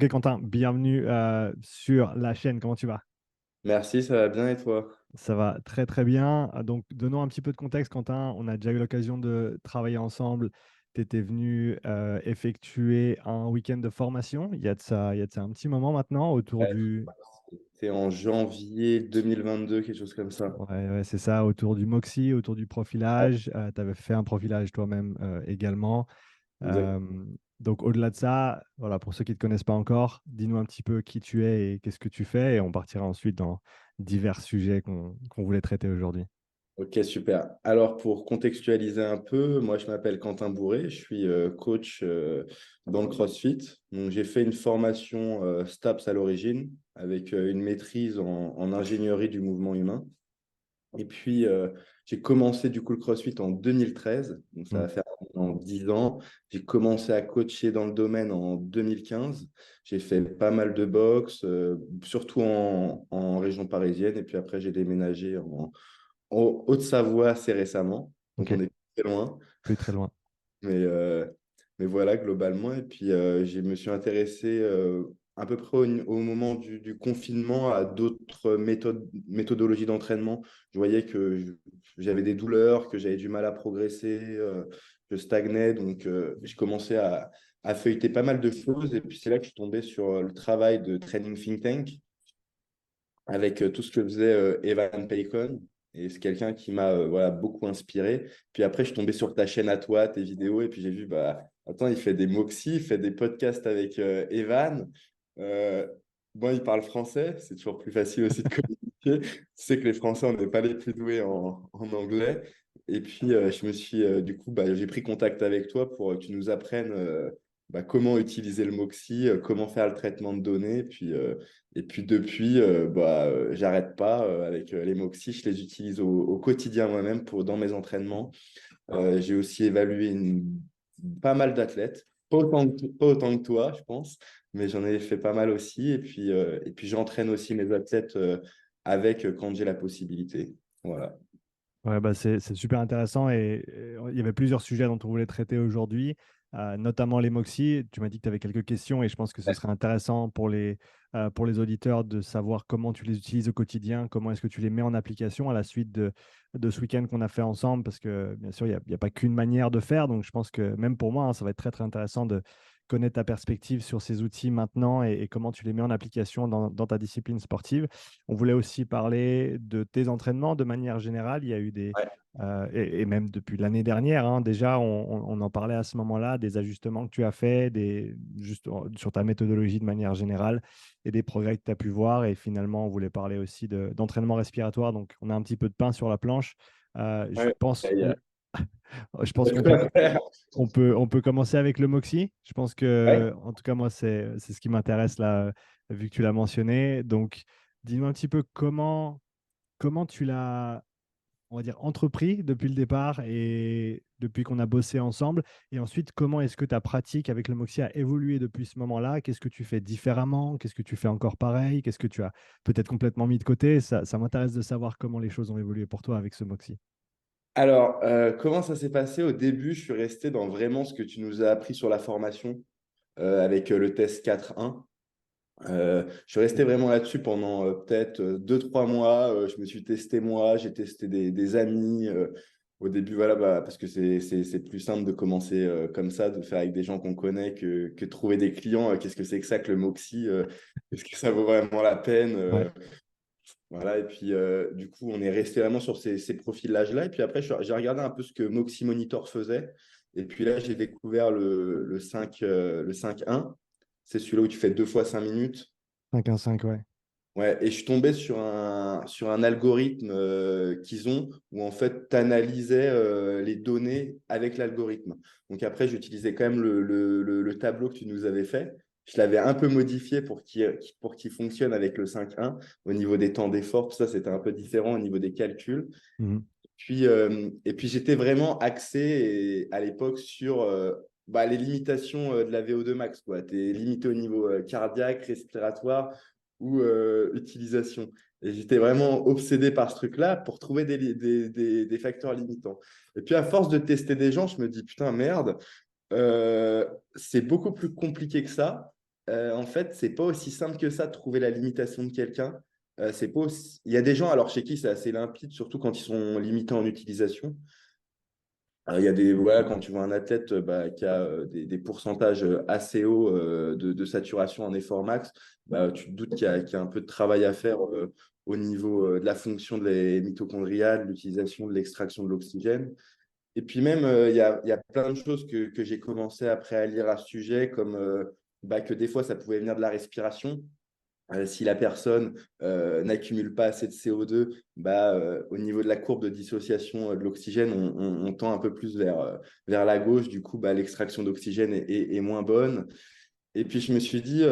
Ok Quentin, bienvenue sur la chaîne, comment tu vas? Merci, ça va bien et toi? Ça va très très bien. Donc donnons un petit peu de contexte Quentin, on a déjà eu l'occasion de travailler ensemble. Tu étais venu effectuer un week-end de formation, il y a de ça un petit moment maintenant autour Ouais, du... c'était en janvier 2022, quelque chose comme ça. Ouais, ouais, c'est ça, autour du MOXIE, autour du Ouais, profilage. Tu avais fait un profilage toi-même également. exact. Euh, donc au-delà de ça, voilà, pour ceux qui ne te connaissent pas encore, dis-nous un petit peu qui tu es et qu'est-ce que tu fais, et on partira ensuite dans divers sujets qu'on voulait traiter aujourd'hui. Ok, super. Alors, pour contextualiser un peu, moi, je m'appelle Quentin Bourré, je suis coach dans le CrossFit. Donc, j'ai fait une formation STAPS à l'origine avec une maîtrise en ingénierie du mouvement humain. Et puis, j'ai commencé du coup le CrossFit en 2013, donc ça Hmm. va faire maintenant 10 ans. J'ai commencé à coacher dans le domaine en 2015. J'ai fait pas mal de boxe, surtout en région parisienne. Et puis après, j'ai déménagé en Haute-Savoie assez récemment. Donc, Ok, on est très loin. plus très loin. Mais, euh, mais voilà, globalement. Et puis, je me suis intéressé à peu près au moment du confinement à d'autres méthodologies d'entraînement. Je voyais que j'avais des douleurs, que j'avais du mal à progresser, je stagnais. Donc, je commençais à feuilleter pas mal de choses. Et puis, c'est là que je suis tombé sur le travail de Training Think Tank avec tout ce que faisait Evan Paycon. Et c'est quelqu'un qui m'a voilà, beaucoup inspiré. Puis après, je suis tombé sur ta chaîne à toi, tes vidéos, et puis j'ai vu, bah, attends, il fait des moxies, il fait des podcasts avec Evan. Euh, bon, il parle français, c'est toujours plus facile aussi de communiquer. Tu sais que les Français, on n'est pas les plus doués en anglais. Et puis, je me suis, du coup, bah, j'ai pris contact avec toi pour que tu nous apprennes bah, comment utiliser le Moxie, comment faire le traitement de données. Et puis depuis, bah, j'arrête pas avec les Moxie, je les utilise au quotidien moi-même dans mes entraînements. J'ai aussi évalué pas mal d'athlètes, pas autant que toi, je pense, mais j'en ai fait pas mal aussi. Et puis j'entraîne aussi mes athlètes avec quand j'ai la possibilité. Voilà. Ouais, bah c'est super intéressant et il y avait plusieurs sujets dont on voulait traiter aujourd'hui, notamment les Moxie. Tu m'as dit que tu avais quelques questions et je pense que ce serait intéressant pour les auditeurs de savoir comment tu les utilises au quotidien, comment est-ce que tu les mets en application à la suite de ce week-end qu'on a fait ensemble, parce que bien sûr, il y a pas qu'une manière de faire. Donc je pense que même pour moi, hein, ça va être très très intéressant de connaître ta perspective sur ces outils maintenant et comment tu les mets en application dans ta discipline sportive. On voulait aussi parler de tes entraînements de manière générale. Il y a eu Ouais. et même depuis l'année dernière, hein, déjà, on en parlait à ce moment-là, des ajustements que tu as faits, juste sur ta méthodologie de manière générale et des progrès que tu as pu voir. Et finalement, on voulait parler aussi d'entraînement respiratoire. Donc, on a un petit peu de pain sur la planche. Je Ouais. pense, Il y a- je il y pense a qu'on tout peut, à faire. on peut commencer avec le Moxie. Je pense Ouais. que, en tout cas, moi, c'est ce qui m'intéresse là, vu que tu l'as mentionné. Donc, dis-nous un petit peu comment tu l'as, on va dire, entrepris depuis le départ et depuis qu'on a bossé ensemble. Et ensuite, comment est-ce que ta pratique avec le Moxie a évolué depuis ce moment-là? Qu'est-ce que tu fais différemment? Qu'est-ce que tu fais encore pareil? Qu'est-ce que tu as peut-être complètement mis de côté? Ça m'intéresse de savoir comment les choses ont évolué pour toi avec ce Moxie. Alors, comment ça s'est passé au début? Je suis resté dans vraiment ce que tu nous as appris sur la formation avec le test 4.1. Je suis resté vraiment là-dessus pendant peut-être 2, 3 mois. Je me suis testé moi, j'ai testé des amis. Au début, voilà, bah, parce que c'est plus simple de commencer comme ça, de faire avec des gens qu'on connaît que de trouver des clients. Qu'est-ce que c'est que ça que le Moxie? Est-ce que ça vaut vraiment la peine? Ouais. Voilà, et puis du coup, on est resté vraiment sur ces profils-là. Et puis après, j'ai regardé un peu ce que Moxie Monitor faisait. Et puis là, j'ai découvert le 5, le 5.1. C'est celui-là où tu fais 2 fois 5 minutes. 5-1-5, ouais. Ouais, et je suis tombé sur un algorithme qu'ils ont où en fait, tu analysais les données avec l'algorithme. Donc après, j'utilisais quand même le tableau que tu nous avais fait. Je l'avais un peu modifié pour qu'il fonctionne avec le 5.1. Au niveau des temps d'effort, tout ça, c'était un peu différent au niveau des calculs. Mhm. Et puis j'étais vraiment axé à l'époque sur bah, les limitations de la VO2 max, quoi. Tu es limité au niveau cardiaque, respiratoire ou utilisation. Et j'étais vraiment obsédé par ce truc-là pour trouver des facteurs limitants. Et puis à force de tester des gens, je me dis, putain, merde, c'est beaucoup plus compliqué que ça. En fait, c'est pas aussi simple que ça de trouver la limitation de quelqu'un. C'est pas Il y a des gens, alors chez qui c'est assez limpide, surtout quand ils sont limités en utilisation. Il y a voilà, quand tu vois un athlète qui a des pourcentages assez hauts de saturation en effort max, tu te doutes qu'il y a un peu de travail à faire au niveau de la fonction des mitochondriales, l'utilisation de l'extraction de l'oxygène. Et puis même, il y a plein de choses que j'ai commencé après à lire à ce sujet, comme que des fois, ça pouvait venir de la respiration. Si la personne n'accumule pas assez de CO2, au niveau de la courbe de dissociation de l'oxygène, on tend un peu plus vers la gauche. Du coup, l'extraction d'oxygène est moins bonne. Et puis, je me suis dit,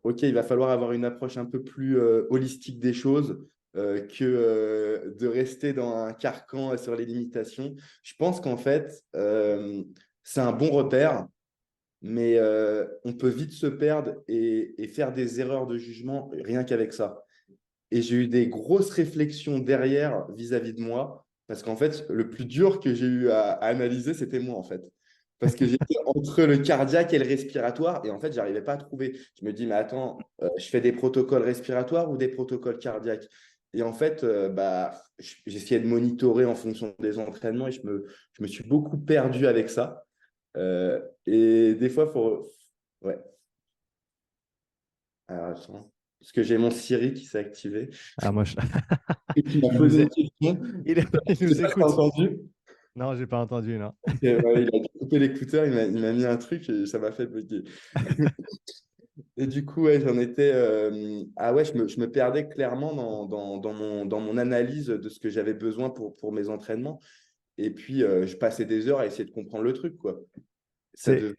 OK, il va falloir avoir une approche un peu plus holistique des choses que de rester dans un carcan sur les limitations. Je pense qu'en fait, c'est un bon repère, mais on peut vite se perdre et faire des erreurs de jugement rien qu'avec ça. Et j'ai eu des grosses réflexions derrière vis-à-vis de moi, parce qu'en fait, le plus dur que j'ai eu à analyser, c'était moi, en fait. Parce que j'étais entre le cardiaque et le respiratoire, et en fait, j'arrivais pas à trouver. Je me dis, mais attends, je fais des protocoles respiratoires ou des protocoles cardiaques? Et en fait, j'essayais de monitorer en fonction des entraînements, et je me suis beaucoup perdu avec ça. Et des fois, il faut. Ouais. Alors, attends. Parce que j'ai mon Siri qui s'est activé. Ah, moi, Et qui m'a il posé nous, une question. il Je sais nous pas si tu as écoute. entendu. Non, j'ai pas entendu, non. Et, ouais, il a coupé l'écouteur, il m'a mis un truc et ça m'a fait bugger. Et du coup, ouais, j'en étais. Ah ouais, je me perdais clairement dans mon analyse de ce que j'avais besoin pour mes entraînements. Et puis, je passais des heures à essayer de comprendre le truc, quoi. Ça C'est, devient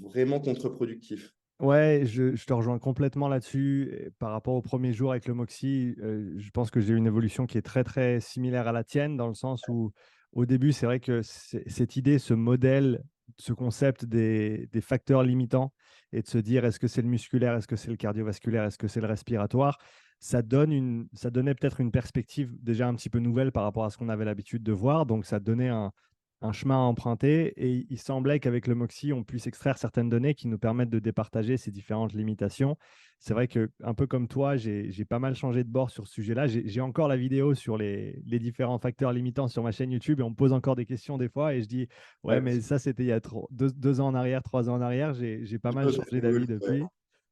vraiment contre-productif. Ouais, je te rejoins complètement là-dessus. Et par rapport au premier jour avec le Moxie, je pense que j'ai eu une évolution qui est très, très similaire à la tienne, dans le sens où, au début, c'est vrai que cette idée, ce modèle, ce concept des facteurs limitants, et de se dire est-ce que c'est le musculaire, est-ce que c'est le cardiovasculaire, est-ce que c'est le respiratoire, ça donnait peut-être une perspective déjà un petit peu nouvelle par rapport à ce qu'on avait l'habitude de voir. Donc, ça donnait un chemin à emprunter, et il semblait qu'avec le Moxie, on puisse extraire certaines données qui nous permettent de départager ces différentes limitations. C'est vrai que, un peu comme toi, j'ai pas mal changé de bord sur ce sujet-là. J'ai encore la vidéo sur les différents facteurs limitants sur ma chaîne YouTube, et on me pose encore des questions des fois, et je dis, ouais, Ouais, mais ça, c'était il y a 2 ans en arrière, 3 ans en arrière. J'ai pas mal changé d'avis ouais. depuis.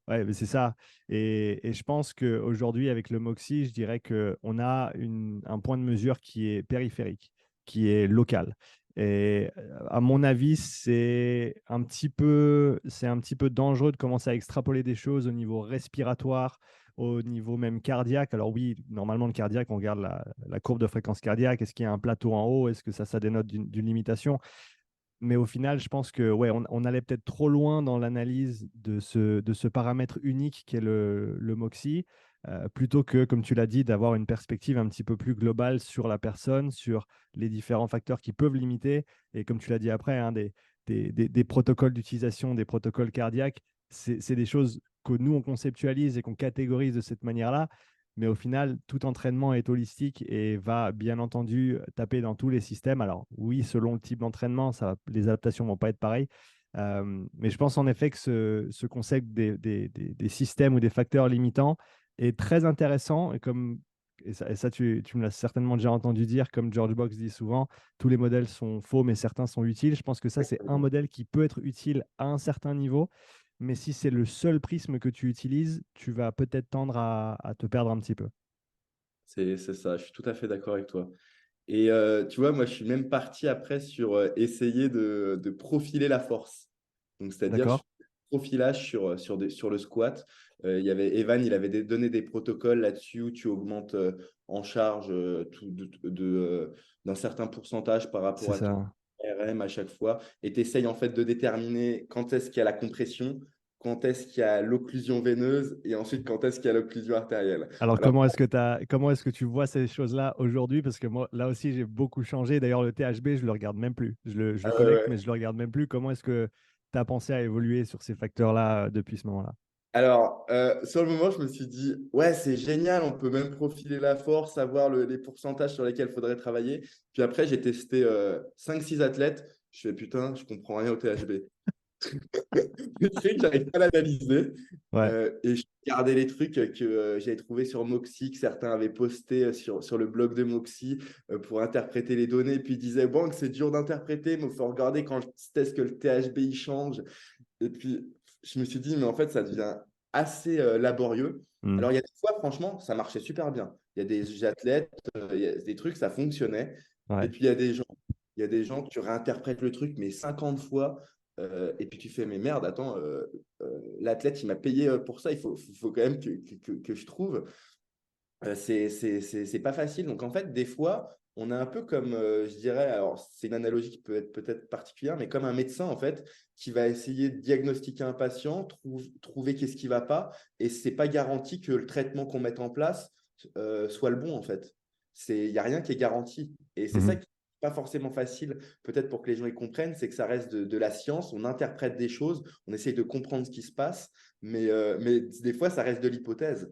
Ouais, mais c'est ça. Et je pense qu'aujourd'hui, avec le Moxie, je dirais qu'on a un point de mesure qui est périphérique, qui est local. Et à mon avis, c'est un petit peu dangereux de commencer à extrapoler des choses au niveau respiratoire, au niveau même cardiaque. Alors oui, normalement, le cardiaque, on regarde la courbe de fréquence cardiaque. Est-ce qu'il y a un plateau en haut? Est-ce que ça dénote d'une limitation? Mais au final, je pense que ouais, on allait peut-être trop loin dans l'analyse de ce paramètre unique qu'est le MOXIE, plutôt que, comme tu l'as dit, d'avoir une perspective un petit peu plus globale sur la personne, sur les différents facteurs qui peuvent limiter. Et comme tu l'as dit après, hein, des protocoles d'utilisation, des protocoles cardiaques, c'est des choses que nous, on conceptualise et qu'on catégorise de cette manière-là. Mais au final, tout entraînement est holistique et va bien entendu taper dans tous les systèmes. Alors oui, selon le type d'entraînement, les adaptations ne vont pas être pareilles. Mais je pense en effet que ce concept des systèmes ou des facteurs limitants est très intéressant. Et ça, tu me l'as certainement déjà entendu dire, comme George Box dit souvent, tous les modèles sont faux, mais certains sont utiles. Je pense que ça, c'est un modèle qui peut être utile à un certain niveau. Mais si c'est le seul prisme que tu utilises, tu vas peut-être tendre à te perdre un petit peu. C'est ça, je suis tout à fait d'accord avec toi. Et tu vois, moi, je suis même parti après sur essayer de profiler la force. Donc, c'est-à-dire, je D'accord? fais du profilage sur le squat. Il y avait Evan, il avait donné des protocoles là-dessus où tu augmentes en charge d'un certain pourcentage par C'est rapport à ton ça. RM à chaque fois. Et tu essayes en fait de déterminer quand est-ce qu'il y a la compression, quand est-ce qu'il y a l'occlusion veineuse et ensuite quand est-ce qu'il y a l'occlusion artérielle. Alors, Alors, comment est-ce que tu vois ces choses-là aujourd'hui? Parce que moi, là aussi, j'ai beaucoup changé. D'ailleurs, le THB, je le regarde même plus. Je le ah ouais, connecte, mais ouais. je le regarde même plus. Comment est-ce que tu as pensé à évoluer sur ces facteurs-là depuis ce moment-là? Alors, sur le moment, je me suis dit, ouais, c'est génial, on peut même profiler la force, savoir les pourcentages sur lesquels il faudrait travailler. Puis après, j'ai testé 5-6 athlètes. Je fais, putain, je comprends rien au THB. Le truc, j'arrive pas à l'analyser. Ouais. Et je regardais les trucs que j'avais trouvés sur Moxie, que certains avaient postés sur le blog de Moxie pour interpréter les données. Puis ils disaient, bon, que c'est dur d'interpréter, mais il faut regarder quand est-ce que le THB il change. Et puis, je me suis dit, mais en fait, ça devient assez laborieux. Mm. Alors, il y a des fois, franchement, ça marchait super bien. Il y a des athlètes, il y a des trucs, ça fonctionnait. Et Ouais. puis, il y a des gens que tu réinterprètes le truc, mais 50 fois. Et puis, tu fais, mais merde, attends, l'athlète, il m'a payé pour ça. Il faut quand même que je trouve. C'est pas facile. Donc, en fait, des fois, on est un peu comme, je dirais, alors c'est une analogie qui peut être peut-être particulière, mais comme un médecin, en fait, qui va essayer de diagnostiquer un patient, trouver qu'est-ce qui va pas, et c'est pas garanti que le traitement qu'on mette en place soit le bon, en fait. Il n'y a rien qui est garanti. Et c'est ça Mhm. qui n'est pas forcément facile, peut-être pour que les gens y comprennent, c'est que ça reste de la science, on interprète des choses, on essaye de comprendre ce qui se passe, mais des fois, ça reste de l'hypothèse.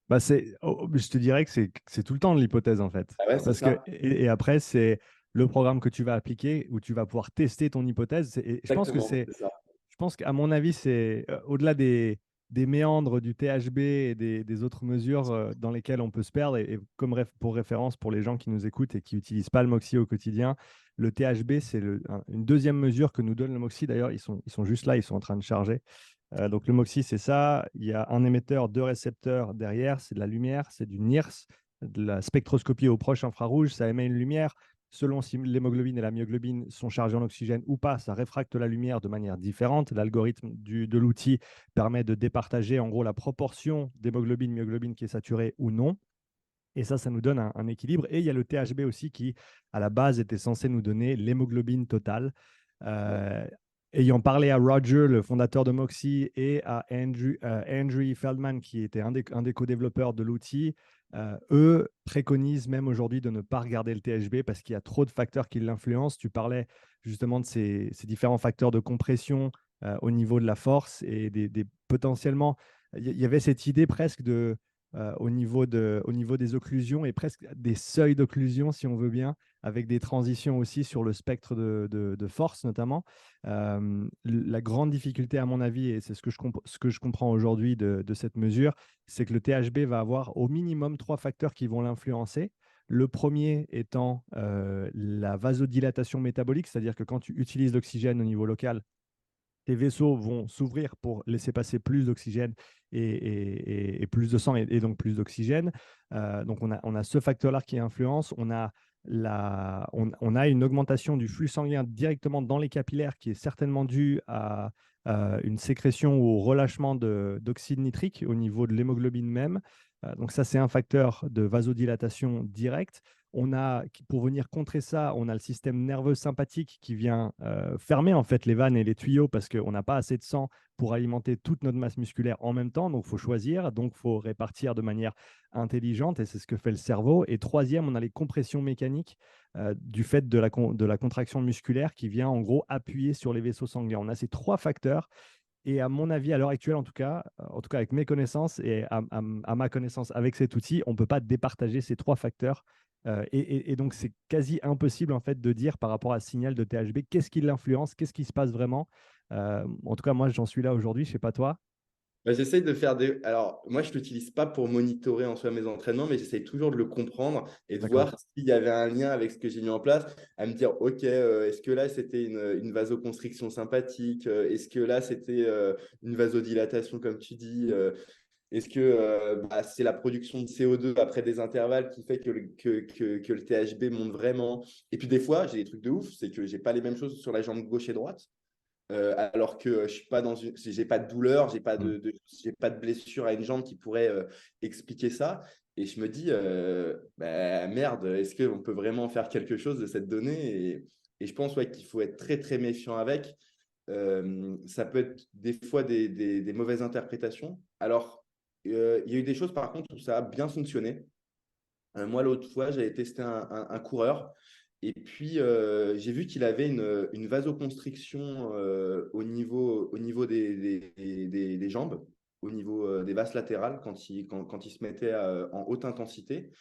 Bah je te dirais que c'est tout le temps de l'hypothèse en fait. Ah ouais, c'est Parce que, ça. et après, c'est le programme que tu vas appliquer où tu vas pouvoir tester ton hypothèse. Et je pense que Exactement, c'est ça. je pense qu'à mon avis, c'est au-delà des méandres du THB et des autres mesures dans lesquelles on peut se perdre. Et comme pour référence, pour les gens qui nous écoutent et qui n'utilisent pas le Moxie au quotidien, le THB, c'est une deuxième mesure que nous donne le Moxie. D'ailleurs, ils sont juste là, ils sont en train de charger. Donc le MOXIE, c'est ça. Il y a un émetteur, deux récepteurs derrière. C'est de la lumière, c'est du NIRS, de la spectroscopie au proche infrarouge. Ça émet une lumière. Selon si l'hémoglobine et la myoglobine sont chargées en oxygène ou pas, ça réfracte la lumière de manière différente. L'algorithme de l'outil permet de départager en gros la proportion d'hémoglobine, myoglobine qui est saturée ou non. Et ça nous donne un équilibre. Et il y a le THB aussi qui, à la base, était censé nous donner l'hémoglobine totale. Ouais. Euh, ayant parlé à Roger, le fondateur de Moxie, et à Andrew Feldman, qui était un des co-développeurs de l'outil, eux préconisent même aujourd'hui de ne pas regarder le THB parce qu'il y a trop de facteurs qui l'influencent. Tu parlais justement de ces différents facteurs de compression au niveau de la force et potentiellement, il y avait cette idée presque au niveau des occlusions et presque des seuils d'occlusion, si on veut bien, avec des transitions aussi sur le spectre de force notamment. La grande difficulté, à mon avis, et c'est ce que je comprends aujourd'hui de cette mesure, c'est que le THB va avoir au minimum trois facteurs qui vont l'influencer. Le premier étant la vasodilatation métabolique, c'est-à-dire que quand tu utilises l'oxygène au niveau local, tes vaisseaux vont s'ouvrir pour laisser passer plus d'oxygène et plus de sang et donc plus d'oxygène. Donc on a ce facteur-là qui influence. On a une augmentation du flux sanguin directement dans les capillaires qui est certainement due à une sécrétion ou au relâchement d'oxyde nitrique au niveau de l'hémoglobine même. Donc ça, c'est un facteur de vasodilatation directe. Pour venir contrer ça, on a le système nerveux sympathique qui vient fermer en fait les vannes et les tuyaux parce qu'on n'a pas assez de sang pour alimenter toute notre masse musculaire en même temps. Donc, il faut choisir. Donc, il faut répartir de manière intelligente et c'est ce que fait le cerveau. Et troisième, on a les compressions mécaniques du fait de la contraction musculaire qui vient en gros appuyer sur les vaisseaux sanguins. On a ces trois facteurs. Et à mon avis, à l'heure actuelle, en tout cas avec mes connaissances et à ma connaissance avec cet outil, on ne peut pas départager ces trois facteurs. Et donc, c'est quasi impossible en fait de dire par rapport à ce signal de THB, qu'est-ce qui l'influence, qu'est-ce qui se passe vraiment. En tout cas, moi, j'en suis là aujourd'hui, je ne sais pas toi. Bah, j'essaye de faire des. Alors, moi, je ne l'utilise pas pour monitorer en soi mes entraînements, mais j'essaye toujours de le comprendre et de D'accord. voir s'il y avait un lien avec ce que j'ai mis en place, à me dire, OK, est-ce que là, c'était une vasoconstriction sympathique? Est-ce que là, c'était une vasodilatation, comme tu dis? Est-ce que bah, c'est la production de CO2 après des intervalles qui fait que le THB monte vraiment? Et puis, des fois, j'ai des trucs de ouf, c'est que je n'ai pas les mêmes choses sur la jambe gauche et droite. Alors que je suis pas dans une, j'ai pas de douleur, Mm. j'ai pas de blessure à une jambe qui pourrait expliquer ça. Et je me dis, bah, merde, est-ce qu'on peut vraiment faire quelque chose de cette donnée? Et je pense ouais, qu'il faut être très très méfiant avec. Ça peut être des fois des mauvaises interprétations. Alors, il y a eu des choses par contre où ça a bien fonctionné. Moi, l'autre fois, j'avais testé un coureur et puis j'ai vu qu'il avait une vasoconstriction au niveau des jambes, au niveau des vastes latérales quand il se mettait en haute intensité.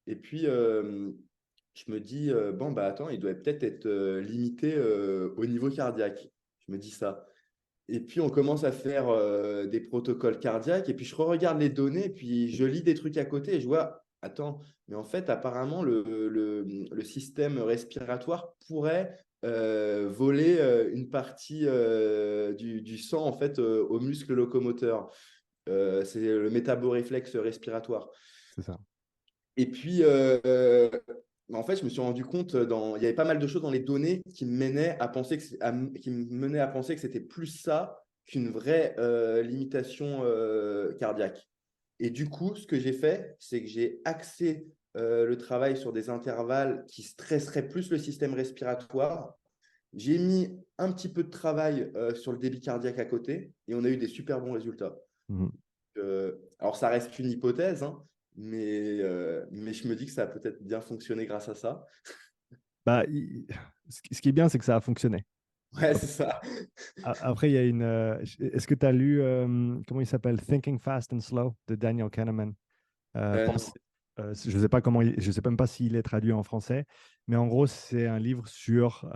Et puis, je me dis, bon, bah attends, il doit peut-être être limité au niveau cardiaque. Je me dis ça. Et puis, on commence à faire des protocoles cardiaques. Et puis, je regarde les données. Et puis, je lis des trucs à côté. Et je vois, attends, mais en fait, apparemment, le système respiratoire pourrait voler une partie du sang en fait, aux muscles locomoteurs. C'est le métaboréflexe respiratoire. C'est ça. Et puis, en fait, je me suis rendu compte, il y avait pas mal de choses dans les données qui me menaient à penser qui me menaient à penser que c'était plus ça qu'une vraie limitation cardiaque. Et du coup, ce que j'ai fait, c'est que j'ai axé le travail sur des intervalles qui stresseraient plus le système respiratoire. J'ai mis un petit peu de travail sur le débit cardiaque à côté et on a eu des super bons résultats. Mhm. Alors, ça reste une hypothèse, hein, mais je me dis que ça a peut-être bien fonctionné grâce à ça. Bah, ce qui est bien, c'est que ça a fonctionné. Ouais, c'est ça. Après, il y a une. Est-ce que tu as lu, comment il s'appelle, Thinking Fast and Slow de Daniel Kahneman? Non. Je sais pas comment, je sais même pas s'il est traduit en français, mais en gros, c'est un livre sur,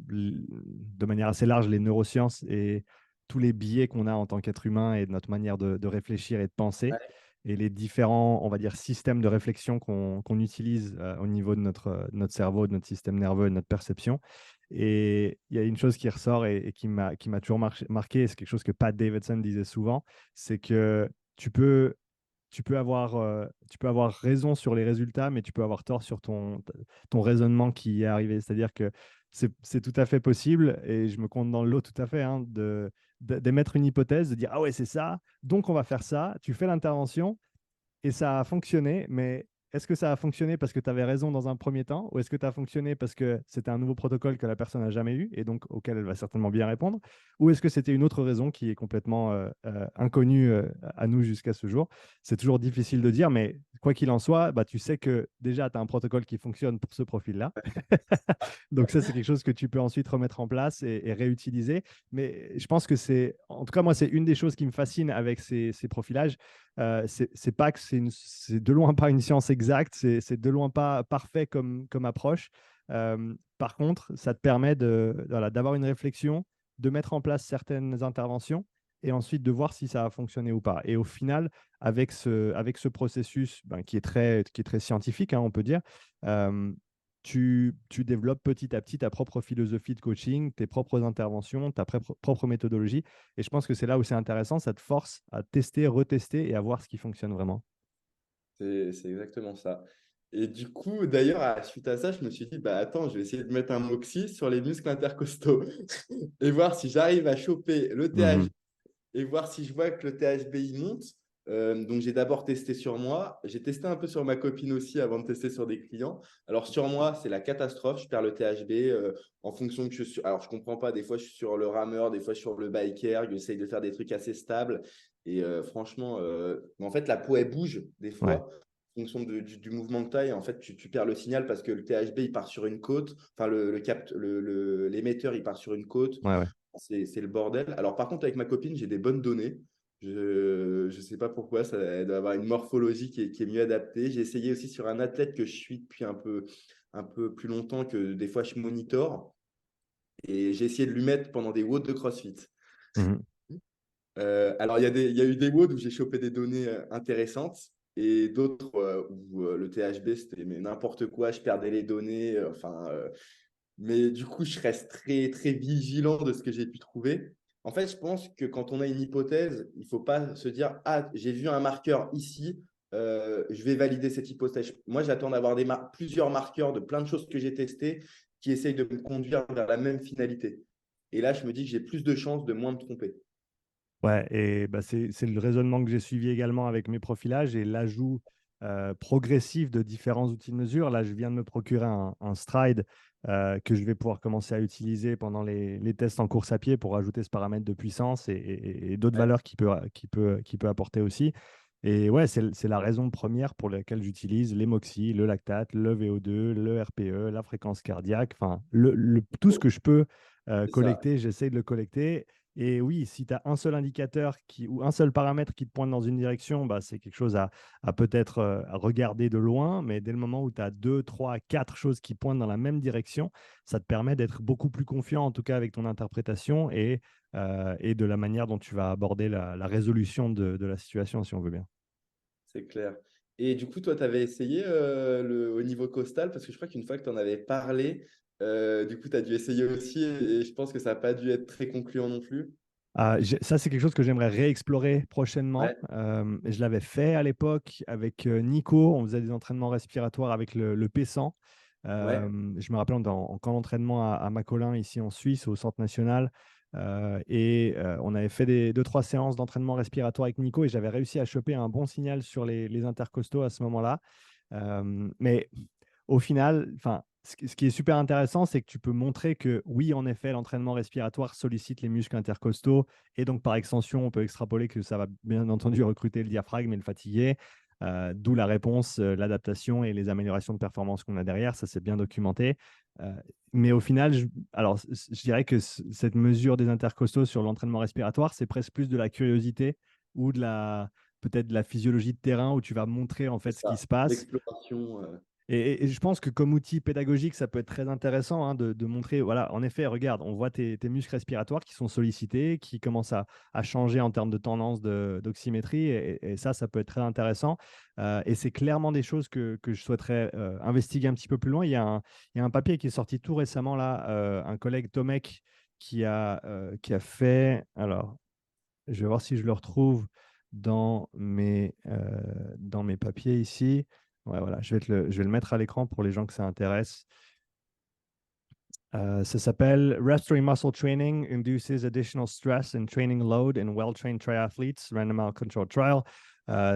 de manière assez large, les neurosciences et tous les biais qu'on a en tant qu'être humain et de notre manière de réfléchir et de penser, Ouais, et les différents, on va dire, systèmes de réflexion qu'on utilise au niveau de notre cerveau, de notre système nerveux, de notre perception. Et il y a une chose qui ressort et qui m'a toujours marqué, et c'est quelque chose que Pat Davidson disait souvent, c'est que tu peux tu peux avoir raison sur les résultats, mais tu peux avoir tort sur ton raisonnement qui y est arrivé. C'est-à-dire que c'est tout à fait possible, et je me compte dans le lot tout à fait, hein, d'émettre une hypothèse, de dire, ah ouais, c'est ça, donc on va faire ça. Tu fais l'intervention, et ça a fonctionné, mais est-ce que ça a fonctionné parce que tu avais raison dans un premier temps, ou est-ce que ça a fonctionné parce que c'était un nouveau protocole que la personne n'a jamais eu et donc auquel elle va certainement bien répondre, ou est-ce que c'était une autre raison qui est complètement inconnue à nous jusqu'à ce jour? C'est toujours difficile de dire, mais quoi qu'il en soit, bah, tu sais que déjà tu as un protocole qui fonctionne pour ce profil-là. Donc ça, c'est quelque chose que tu peux ensuite remettre en place et réutiliser. Mais je pense que en tout cas, moi, c'est une des choses qui me fascine avec ces profilages. C'est pas que c'est de loin pas une science exacte, c'est de loin pas parfait comme approche. Par contre, ça te permet voilà, d'avoir une réflexion, de mettre en place certaines interventions et ensuite de voir si ça a fonctionné ou pas. Et au final, avec ce processus ben, qui est très scientifique, hein, on peut dire, euh, tu développes petit à petit ta propre philosophie de coaching, tes propres interventions, ta propre méthodologie. Et je pense que c'est là où c'est intéressant, ça te force à tester, retester et à voir ce qui fonctionne vraiment. C'est exactement ça. Et du coup, d'ailleurs, suite à ça, je me suis dit, bah attends, je vais essayer de mettre un moxie sur les muscles intercostaux et voir si j'arrive à choper le TH Mhm. et voir si je vois que le THB il monte. Donc, j'ai d'abord testé sur moi. J'ai testé un peu sur ma copine aussi avant de tester sur des clients. Alors, sur moi, c'est la catastrophe. Je perds le THB en fonction que je suis. Alors, je comprends pas. Des fois, je suis sur le rameur, des fois, sur le biker. J'essaye de faire des trucs assez stables. Et franchement, en fait, la peau, elle bouge des Ouais, fois en fonction du mouvement que tu as. Et en fait, tu perds le signal parce que le THB, il part sur une côte. Enfin, l'émetteur, il part sur une côte. ouais, ouais. C'est le bordel. Alors, par contre, avec ma copine, j'ai des bonnes données. Je ne sais pas pourquoi, ça doit avoir une morphologie qui est mieux adaptée. J'ai essayé aussi sur un athlète que je suis depuis un peu plus longtemps, que des fois je monitore. Et j'ai essayé de lui mettre pendant des WOD de CrossFit. Mhm. Alors, il y a eu des WOD où j'ai chopé des données intéressantes et d'autres où le THB, c'était mais n'importe quoi, je perdais les données. Mais du coup, je reste très, très vigilant de ce que j'ai pu trouver. En fait, je pense que quand on a une hypothèse, il ne faut pas se dire, ah, j'ai vu un marqueur ici, je vais valider cette hypothèse. Moi, j'attends d'avoir plusieurs marqueurs de plein de choses que j'ai testées qui essayent de me conduire vers la même finalité. Et là, je me dis que j'ai plus de chances de moins me tromper. Ouais, et bah, c'est le raisonnement que j'ai suivi également avec mes profilages et l'ajout progressif de différents outils de mesure. Là, je viens de me procurer un Stride que je vais pouvoir commencer à utiliser pendant les tests en course à pied pour ajouter ce paramètre de puissance et d'autres Ouais, valeurs qu'il peut apporter aussi. Et ouais, c'est la raison première pour laquelle j'utilise l'hémoxie, le lactate, le VO2, le RPE, la fréquence cardiaque, enfin, tout ce que je peux c'est ça. collecter, j'essaie de le collecter. Et oui, si tu as un seul indicateur ou un seul paramètre qui te pointe dans une direction, bah, c'est quelque chose à peut-être à regarder de loin. Mais dès le moment où tu as deux, trois, quatre choses qui pointent dans la même direction, ça te permet d'être beaucoup plus confiant, en tout cas avec ton interprétation, et et de la manière dont tu vas aborder la résolution de la situation, si on veut bien. C'est clair. Et du coup, toi, tu avais essayé au niveau costal, parce que je crois qu'une fois que tu en avais parlé, du coup, tu as dû essayer aussi, et je pense que ça n'a pas dû être très concluant non plus. Ça, c'est quelque chose que j'aimerais réexplorer prochainement. Ouais, Je l'avais fait à l'époque avec Nico. On faisait des entraînements respiratoires avec le P100. ouais, Je me rappelle, on était en camp d'entraînement à Macolin, ici en Suisse, au Centre national. On avait fait deux, trois séances d'entraînement respiratoire avec Nico et j'avais réussi à choper un bon signal sur les intercostaux à ce moment-là. Mais au final, enfin, ce qui est super intéressant, c'est que tu peux montrer que oui, en effet, l'entraînement respiratoire sollicite les muscles intercostaux et donc par extension, on peut extrapoler que ça va bien entendu recruter le diaphragme et le fatiguer. D'où la réponse, l'adaptation et les améliorations de performance qu'on a derrière. Ça, c'est bien documenté. Euh, mais au final, je dirais que cette mesure des intercostaux sur l'entraînement respiratoire, c'est presque plus de la curiosité ou peut-être de la physiologie de terrain où tu vas montrer en c'est fait ce qui ça. se passe. L'exploration. Et je pense que comme outil pédagogique, ça peut être très intéressant hein, de montrer, voilà, en effet, regarde, on voit tes muscles respiratoires qui sont sollicités, qui commencent à changer en termes de tendance d'oxymétrie, et ça peut être très intéressant. Et c'est clairement des choses que je souhaiterais investiguer un petit peu plus loin. Il y a un papier qui est sorti tout récemment, là, un collègue Tomek qui a fait, alors, je vais voir si je le retrouve dans mes papiers ici. Ouais, voilà, je vais le mettre à l'écran pour les gens que ça intéresse. Ça s'appelle Restoring Muscle Training Induces Additional Stress and Training Load in Well-Trained Triathletes, Randomized Controlled Trial.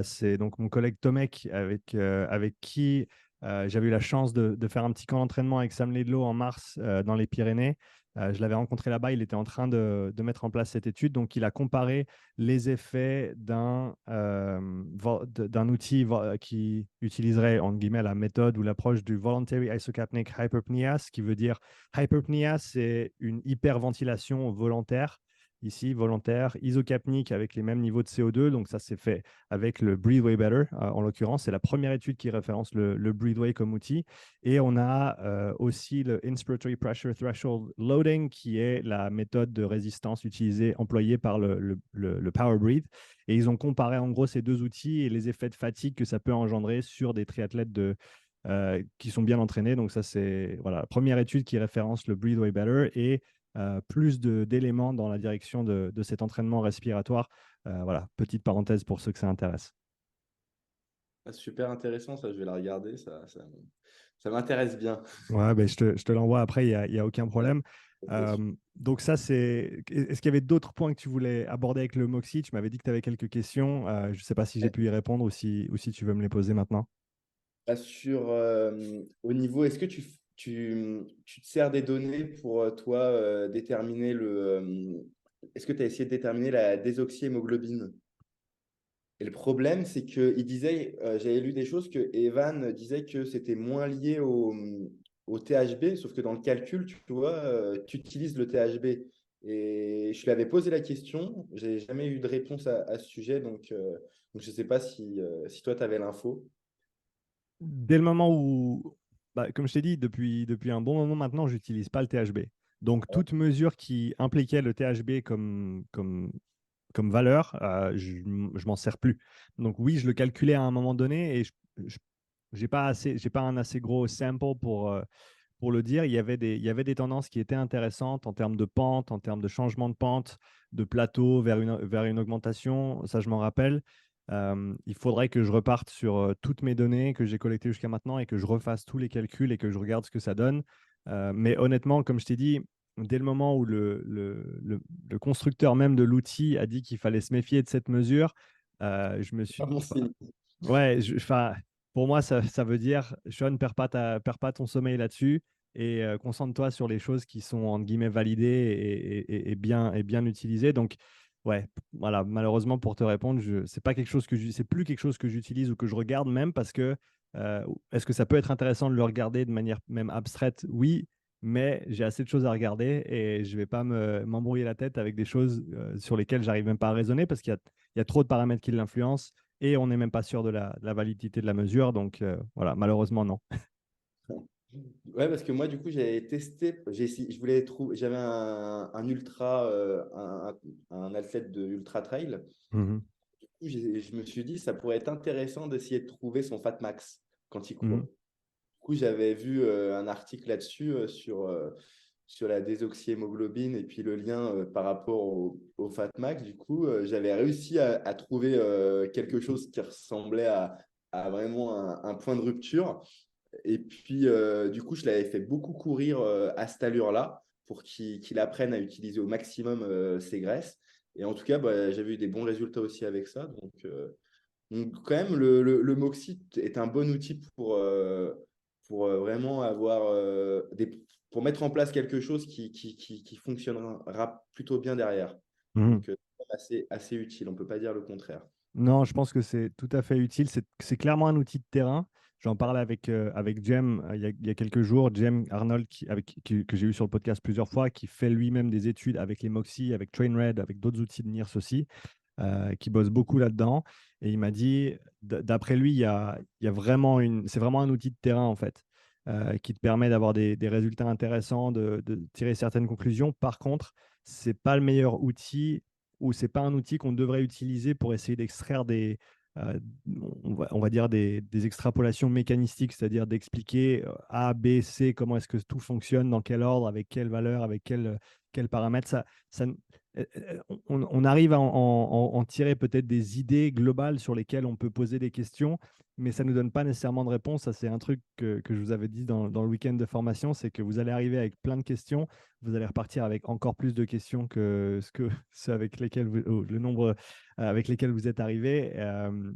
C'est donc mon collègue Tomek avec qui j'avais eu la chance de faire un petit camp d'entraînement avec Sam Ledlow en mars dans les Pyrénées. Je l'avais rencontré là-bas, il était en train de mettre en place cette étude. Donc, il a comparé les effets d'un outil qui utiliserait, en guillemets, la méthode ou l'approche du Voluntary Isocapnic Hyperpnea, ce qui veut dire hyperpnea, c'est une hyperventilation volontaire. Ici, volontaire, isocapnique avec les mêmes niveaux de CO2. Donc, ça, c'est fait avec le Breathe Way Better. En l'occurrence, c'est la première étude qui référence le Breathe Way comme outil. Et on a aussi le Inspiratory Pressure Threshold Loading, qui est la méthode de résistance utilisée, employée par le Power Breathe. Et ils ont comparé en gros ces deux outils et les effets de fatigue que ça peut engendrer sur des triathlètes qui sont bien entraînés. Donc ça, c'est voilà, la première étude qui référence le Breathe Way Better et plus d'éléments dans la direction de cet entraînement respiratoire. Voilà, petite parenthèse pour ceux que ça intéresse. Ah, super intéressant, ça, je vais la regarder, ça m'intéresse bien. Ouais, ben, je te l'envoie après, il y a aucun Ouais, problème. c'est sûr. Donc ça, c'est... Est-ce qu'il y avait d'autres points que tu voulais aborder avec le Moxie? Tu m'avais dit que tu avais quelques questions. Je ne sais pas si j'ai pu y répondre ou si tu veux me les poser maintenant. Au niveau, est-ce que tu te sers des données pour toi déterminer est-ce que tu as essayé de déterminer la désoxyhémoglobine? Et le problème, c'est qu'il disait, j'avais lu des choses que Evan disait que c'était moins lié au THB, sauf que dans le calcul, tu vois, tu utilises le THB. Et je lui avais posé la question, j'ai jamais eu de réponse à ce sujet, donc je ne sais pas si toi, tu avais l'info. Dès le moment où, bah, comme je t'ai dit, depuis un bon moment maintenant, j'utilise pas le THB. Donc, toute mesure qui impliquait le THB comme valeur, je m'en sers plus. Donc, oui, je le calculais à un moment donné et je j'ai pas un assez gros sample pour le dire. Il y avait des tendances qui étaient intéressantes en termes de pente, en termes de changement de pente, de plateau vers une augmentation. Ça, je m'en rappelle. Il faudrait que je reparte sur toutes mes données que j'ai collectées jusqu'à maintenant et que je refasse tous les calculs et que je regarde ce que ça donne. Mais honnêtement, comme je t'ai dit, dès le moment où le constructeur même de l'outil a dit qu'il fallait se méfier de cette mesure, je me Pas suis, mon enfin, signe. ouais, pour moi, ça veut dire, Sean, perds pas ton sommeil là-dessus et concentre-toi sur les choses qui sont, entre guillemets, validées et bien utilisées. Donc, ouais, voilà, malheureusement, pour te répondre, c'est pas quelque chose c'est plus quelque chose que j'utilise ou que je regarde même parce que est-ce que ça peut être intéressant de le regarder de manière même abstraite? Oui, mais j'ai assez de choses à regarder et je vais pas m'embrouiller la tête avec des choses sur lesquelles j'arrive même pas à raisonner parce il y a trop de paramètres qui l'influencent et on n'est même pas sûr de la validité de la mesure. Donc voilà, malheureusement, non. Ouais, parce que moi, du coup, j'avais testé, je voulais trouver, j'avais un ultra, un athlète de ultra trail. Mhm, Du coup, je me suis dit, ça pourrait être intéressant d'essayer de trouver son fat max quand il court. mhm, Du coup, j'avais vu un article là-dessus sur la désoxyhémoglobine et puis le lien par rapport au fat max. Du coup, j'avais réussi à trouver quelque chose qui ressemblait à vraiment un point de rupture. Et puis, du coup, je l'avais fait beaucoup courir à cette allure-là pour qu'il apprenne à utiliser au maximum ses graisses. Et en tout cas, bah, j'avais eu des bons résultats aussi avec ça. Donc quand même, le Moxie est un bon outil pour vraiment avoir pour mettre en place quelque chose qui fonctionnera plutôt bien derrière. mhm. Donc, assez utile, on ne peut pas dire le contraire. Non, je pense que c'est tout à fait utile. C'est clairement un outil de terrain. J'en parlais avec Jem il y a quelques jours. Jem Arnold, que j'ai eu sur le podcast plusieurs fois, qui fait lui-même des études avec les Moxie, avec TrainRed, avec d'autres outils de NIRS aussi, qui bosse beaucoup là-dedans. Et il m'a dit, d'après lui, il y a vraiment c'est vraiment un outil de terrain, en fait, qui te permet d'avoir des résultats intéressants, de tirer certaines conclusions. Par contre, c'est pas le meilleur outil ou c'est pas un outil qu'on devrait utiliser pour essayer d'extraire euh, on va dire des extrapolations mécanistiques, c'est-à-dire d'expliquer A, B, C, comment est-ce que tout fonctionne, dans quel ordre, avec quelle valeur, avec quel paramètre. On arrive à en tirer peut-être des idées globales sur lesquelles on peut poser des questions, mais ça ne nous donne pas nécessairement de réponse. Ça, c'est un truc que je vous avais dit dans le week-end de formation, c'est que vous allez arriver avec plein de questions, vous allez repartir avec encore plus de questions que ceux avec lesquels le nombre avec lesquels vous êtes arrivé.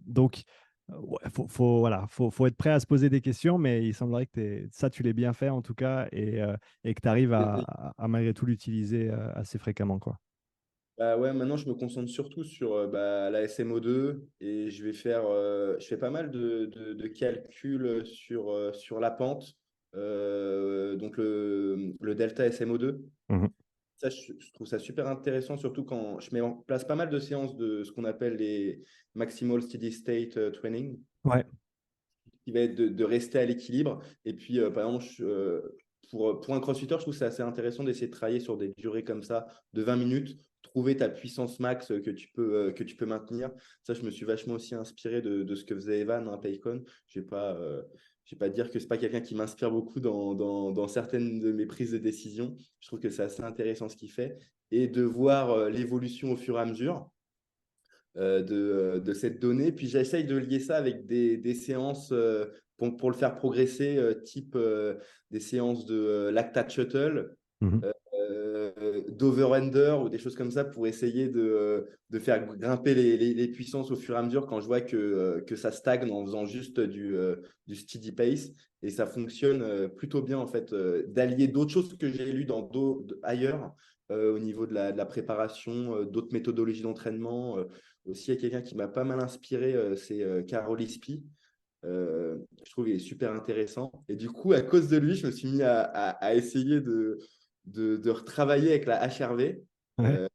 Donc, ouais, voilà, faut être prêt à se poser des questions, mais il semblerait que ça, tu l'aies bien fait en tout cas, et que tu arrives à malgré tout l'utiliser assez fréquemment, quoi. Bah ouais, maintenant je me concentre surtout sur la SMO2 et je fais pas mal de calculs sur la pente, donc le delta SMO2. Mhm. Ça, je trouve ça super intéressant, surtout quand je mets en place pas mal de séances de ce qu'on appelle les Maximal Steady State Training, Ouais. qui va être de rester à l'équilibre. Et puis, par exemple, pour un crossfitter, je trouve que c'est assez intéressant d'essayer de travailler sur des durées comme ça, de 20 minutes, trouver ta puissance max que tu peux maintenir. Ça, je me suis vachement aussi inspiré de ce que faisait Evan, hein, Paycon. Je vais pas dire que c'est pas quelqu'un qui m'inspire beaucoup dans certaines de mes prises de décision. Je trouve que c'est assez intéressant ce qu'il fait. Et de voir l'évolution au fur et à mesure de cette donnée. Puis j'essaye de lier ça avec des séances pour le faire progresser, type des séances de lactate shuttle, Mhm. d'over-under ou des choses comme ça pour essayer de faire grimper les puissances au fur et à mesure quand je vois que ça stagne en faisant juste du steady pace. Et ça fonctionne plutôt bien en fait, d'allier d'autres choses que j'ai lues ailleurs au niveau de la préparation, d'autres méthodologies d'entraînement. Aussi, il y a quelqu'un qui m'a pas mal inspiré, c'est Carol Ispi. Je trouve qu'il est super intéressant. Et du coup, à cause de lui, je me suis mis à essayer de retravailler avec la HRV. Ouais.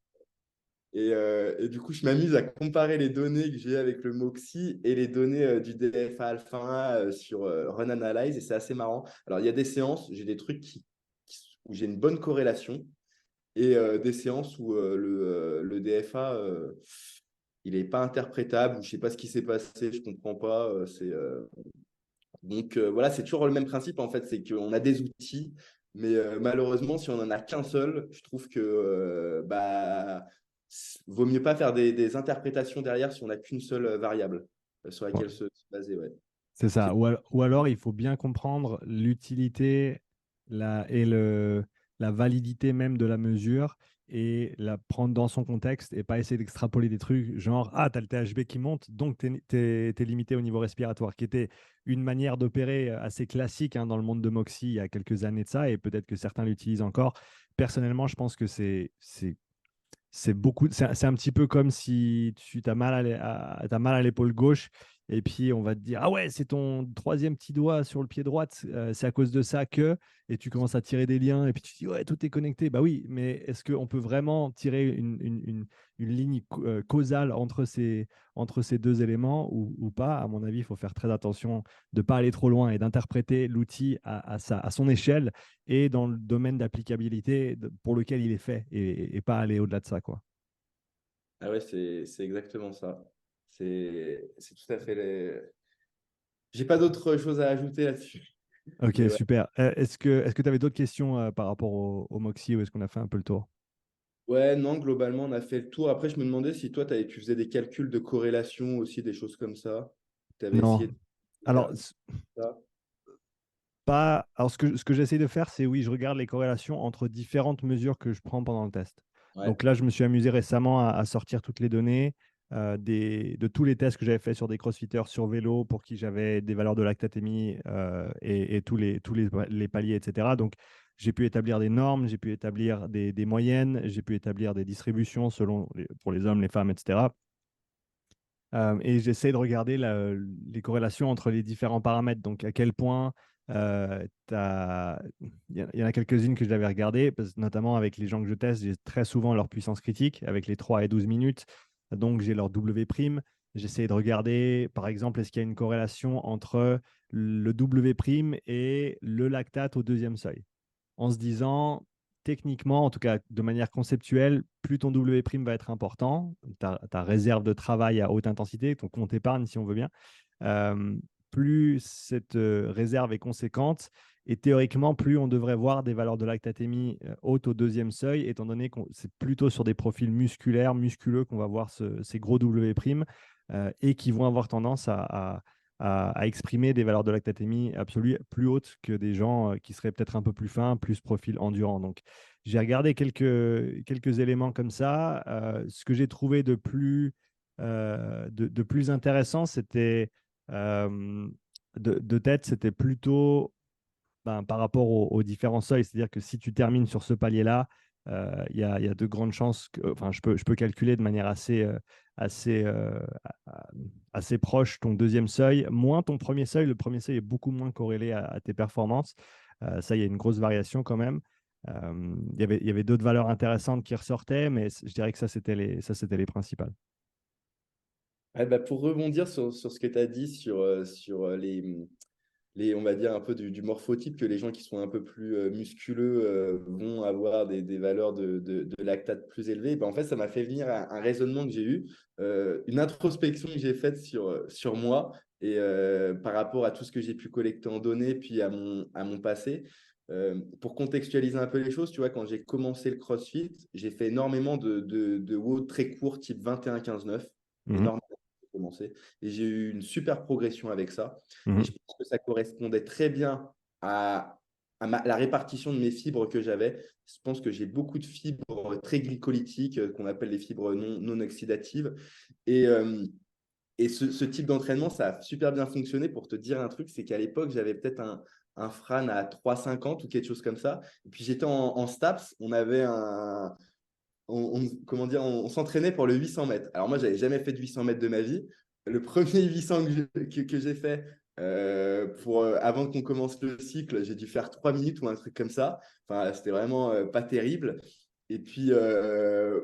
Euh, et du coup, je m'amuse à comparer les données que j'ai avec le Moxie et les données du DFA Alpha 1 sur Run Analyze. Et c'est assez marrant. Alors, il y a des séances, j'ai des trucs où j'ai une bonne corrélation et des séances où le DFA, il n'est pas interprétable ou je ne sais pas ce qui s'est passé, je ne comprends pas. Donc voilà, c'est toujours le même principe en fait, c'est qu'on a des outils, mais malheureusement, si on n'en a qu'un seul, je trouve que vaut mieux pas faire des interprétations derrière si on n'a qu'une seule variable sur Ouais. laquelle se baser. Ouais. C'est C'est- ça. Ou alors, il faut bien comprendre l'utilité la validité même de la mesure et la prendre dans son contexte et pas essayer d'extrapoler des trucs genre ah, tu as le THB qui monte, donc tu es limité au niveau respiratoire, qui était une manière d'opérer assez classique hein, dans le monde de Moxie il y a quelques années de ça et peut-être que certains l'utilisent encore. Personnellement, je pense que c'est un petit peu comme si tu as mal t'as mal à l'épaule gauche Et puis, on va te dire, ah ouais, c'est ton troisième petit doigt sur le pied droit, c'est à cause de ça que, et tu commences à tirer des liens, et puis tu te dis, ouais, tout est connecté. Bah oui, mais est-ce qu'on peut vraiment tirer une ligne causale entre ces deux éléments ou pas? À mon avis, il faut faire très attention de ne pas aller trop loin et d'interpréter l'outil à son échelle et dans le domaine d'applicabilité pour lequel il est fait, et pas aller au-delà de ça, quoi. Ah ouais, c'est exactement ça. C'est tout à fait les... J'ai pas d'autre chose à ajouter là-dessus. Ok, Mais ouais. super. Est-ce que tu avais d'autres questions par rapport au Moxie, ou est-ce qu'on a fait un peu le tour? Ouais, non, globalement, on a fait le tour. Après, je me demandais si toi, tu faisais des calculs de corrélation aussi, des choses comme ça. Tu avais Non. essayé de Alors, faire ça. pas. Alors, ce que j'essaie de faire, c'est oui, je regarde les corrélations entre différentes mesures que je prends pendant le test. Ouais. Donc là, je me suis amusé récemment à sortir toutes les données de tous les tests que j'avais fait sur des crossfitters sur vélo pour qui j'avais des valeurs de lactatémie et les paliers, etc. Donc, j'ai pu établir des normes, j'ai pu établir des moyennes, j'ai pu établir des distributions pour les hommes, les femmes, etc. Et j'essaie de regarder les corrélations entre les différents paramètres. Donc, à quel point il y en a quelques-unes que j'avais regardées, notamment avec les gens que je teste, j'ai très souvent leur puissance critique avec les 3 et 12 minutes. Donc, j'ai leur W'. J'essaie de regarder, par exemple, est-ce qu'il y a une corrélation entre le W' et le lactate au deuxième seuil, en se disant, techniquement, en tout cas de manière conceptuelle, plus ton W' va être important, ta réserve de travail à haute intensité, ton compte épargne, si on veut bien, euh, plus cette réserve est conséquente. Et théoriquement, plus on devrait voir des valeurs de lactatémie hautes au deuxième seuil, étant donné que c'est plutôt sur des profils musculaires, musculeux, qu'on va voir ces gros W' et qui vont avoir tendance à exprimer des valeurs de lactatémie absolue plus hautes que des gens qui seraient peut-être un peu plus fins, plus profil endurant. Donc, j'ai regardé quelques éléments comme ça. Ce que j'ai trouvé de plus intéressant, c'était euh, de tête, c'était plutôt par rapport aux différents seuils. C'est-à-dire que si tu termines sur ce palier-là, il y a de grandes chances que, enfin, je peux calculer de manière assez, euh, a- assez proche ton deuxième seuil, moins ton premier seuil. Le premier seuil est beaucoup moins corrélé à tes performances. Ça, il y a une grosse variation quand même. Il y avait d'autres valeurs intéressantes qui ressortaient, mais je dirais que ça, c'était les principales. Ouais, bah, pour rebondir sur ce que tu as dit sur on va dire un peu du morphotype, que les gens qui sont un peu plus musculeux vont avoir des valeurs de lactate plus élevées, ben, en fait, ça m'a fait venir à un raisonnement que j'ai eu, une introspection que j'ai faite sur moi et par rapport à tout ce que j'ai pu collecter en données, puis à mon passé. Pour contextualiser un peu les choses, tu vois, quand j'ai commencé le CrossFit, j'ai fait énormément de WOD très courts, type 21-15-9, Mhm, énormément commencé. Et j'ai eu une super progression avec ça. Et mhm, je pense que ça correspondait très bien à la répartition de mes fibres que j'avais. Je pense que j'ai beaucoup de fibres très glycolytiques, qu'on appelle les fibres non oxydatives. Et, ce type d'entraînement, ça a super bien fonctionné. Pour te dire un truc, c'est qu'à l'époque, j'avais peut-être un Fran à 3,50 ou quelque chose comme ça. Et puis j'étais en STAPS, on avait comment dire, on s'entraînait pour le 800 mètres. Alors moi, j'avais jamais fait de 800 mètres de ma vie. Le premier 800 que j'ai fait, avant qu'on commence le cycle, j'ai dû faire 3 minutes ou un truc comme ça. Enfin, c'était vraiment pas terrible. Et puis,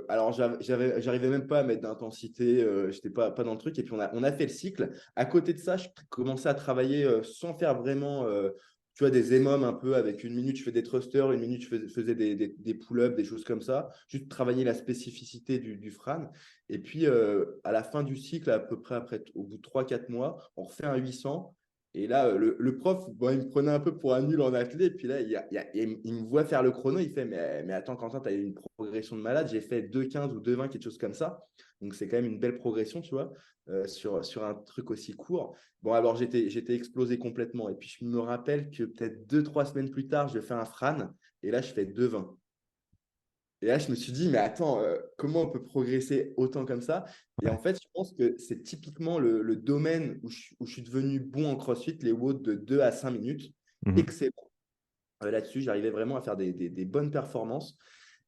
alors, j'arrivais même pas à mettre d'intensité, j'étais pas dans le truc. Et puis, on a fait le cycle. À côté de ça, je commençais à travailler sans faire vraiment, tu vois, des émums un peu. Avec une minute, je fais des thrusters, une minute, faisais des pull-ups, des choses comme ça. Juste travailler la spécificité du Fran. Et puis, à la fin du cycle, à peu près au bout de 3 4 mois, on refait un 800. Et là, le prof, bon, il me prenait un peu pour un nul en athlète. Et puis là, il me voit faire le chrono. Il fait, mais attends, Quentin, tu as eu une progression de malade. J'ai fait 2,15 ou 2,20, quelque chose comme ça. Donc, c'est quand même une belle progression, tu vois, sur un truc aussi court. Bon, alors, j'étais explosé complètement. Et puis, je me rappelle que peut-être 2 3 semaines plus tard, je fais un Fran. Et là, je fais 2,20. Et là, je me suis dit, mais attends, comment on peut progresser autant comme ça? Et en ouais, fait, je pense que c'est typiquement le domaine où je suis devenu bon en CrossFit, les WOD de 2 à 5 minutes. mhm, Excellent. Là-dessus, j'arrivais vraiment à faire des bonnes performances.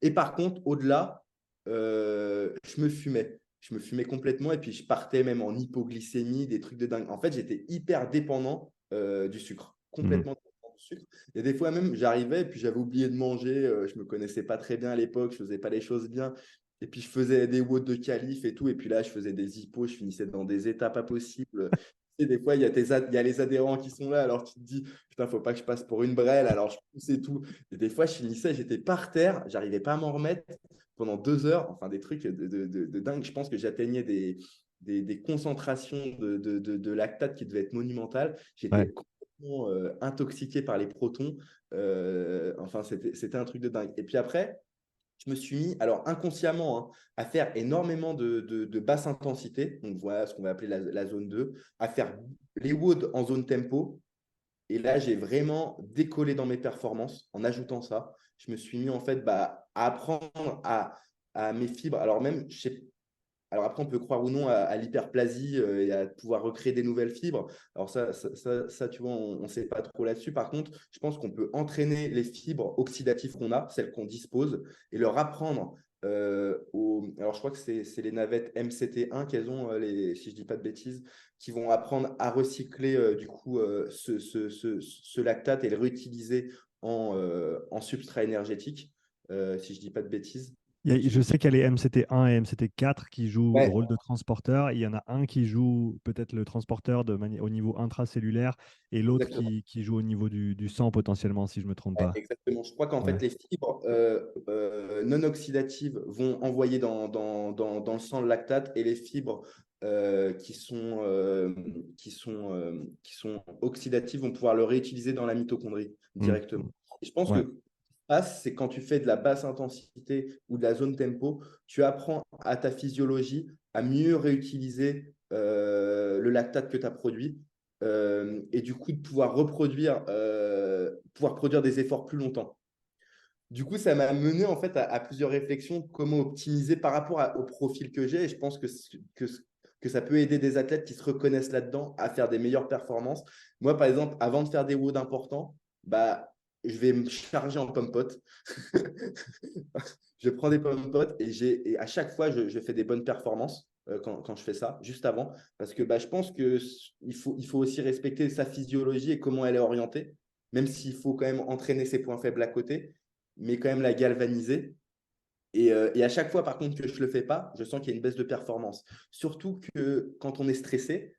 Et par contre, au-delà, je me fumais. je me fumais complètement et puis je partais même en hypoglycémie, des trucs de dingue. En fait, j'étais hyper dépendant du sucre, Mhm. complètement dépendant du sucre. Et des fois même, j'arrivais et puis j'avais oublié de manger, je me connaissais pas très bien à l'époque, je faisais pas les choses bien. Et puis je faisais des WOD de qualif et tout. Et puis là, je faisais des hippos, je finissais dans des états pas possibles. Et des fois, il y a les adhérents qui sont là, alors tu te dis, putain, faut pas que je passe pour une brêle, alors je pousse et tout. Et des fois, je finissais, j'étais par terre, j'arrivais pas à m'en remettre pendant 2 heures, enfin des trucs de dingue. Je pense que j'atteignais des concentrations de lactate qui devaient être monumentales. Ouais. J'étais complètement intoxiqué par les protons. Enfin, c'était un truc de dingue. Et puis après, je me suis mis, alors inconsciemment, hein, à faire énormément de basse intensité. Donc voilà ce qu'on va appeler la zone 2, à faire les WOD en zone tempo. Et là, j'ai vraiment décollé dans mes performances en ajoutant ça. Je me suis mis en fait à apprendre à mes fibres. Alors même, je sais, alors après, on peut croire ou non à l'hyperplasie et à pouvoir recréer des nouvelles fibres. Alors ça, tu vois, on ne sait pas trop là-dessus. Par contre, je pense qu'on peut entraîner les fibres oxydatives qu'on a, celles qu'on dispose, et leur apprendre alors je crois que c'est les navettes MCT1 qu'elles ont, si je ne dis pas de bêtises, qui vont apprendre à recycler du coup ce lactate et le réutiliser en substrat énergétique, si je ne dis pas de bêtises. Je sais qu'il y a les MCT1 et MCT4 qui jouent le Ouais, rôle de transporteur. Il y en a un qui joue peut-être le transporteur au niveau intracellulaire et l'autre exactement. qui joue au niveau du sang potentiellement, si je ne me trompe Ouais, pas. exactement. Je crois qu'en Ouais. fait, les fibres non oxydatives vont envoyer dans le sang le lactate et les fibres qui sont oxydatives vont pouvoir le réutiliser dans la mitochondrie Mm. directement. Et je pense que Ouais. ce qui se passe, c'est quand tu fais de la basse intensité ou de la zone tempo, tu apprends à ta physiologie à mieux réutiliser le lactate que tu as produit et du coup de pouvoir produire des efforts plus longtemps. Du coup, ça m'a mené en fait à plusieurs réflexions de comment optimiser par rapport au profil que j'ai. Et je pense que ça peut aider des athlètes qui se reconnaissent là-dedans à faire des meilleures performances. Moi, par exemple, avant de faire des WOD importants, bah, je vais me charger en pommes-potes. Je prends des pommes-potes et à chaque fois, je fais des bonnes performances quand je fais ça, juste avant. Parce que je pense qu'il faut aussi respecter sa physiologie et comment elle est orientée, même s'il faut quand même entraîner ses points faibles à côté, mais quand même la galvaniser. Et à chaque fois, par contre, que je ne le fais pas, je sens qu'il y a une baisse de performance. Surtout que quand on est stressé,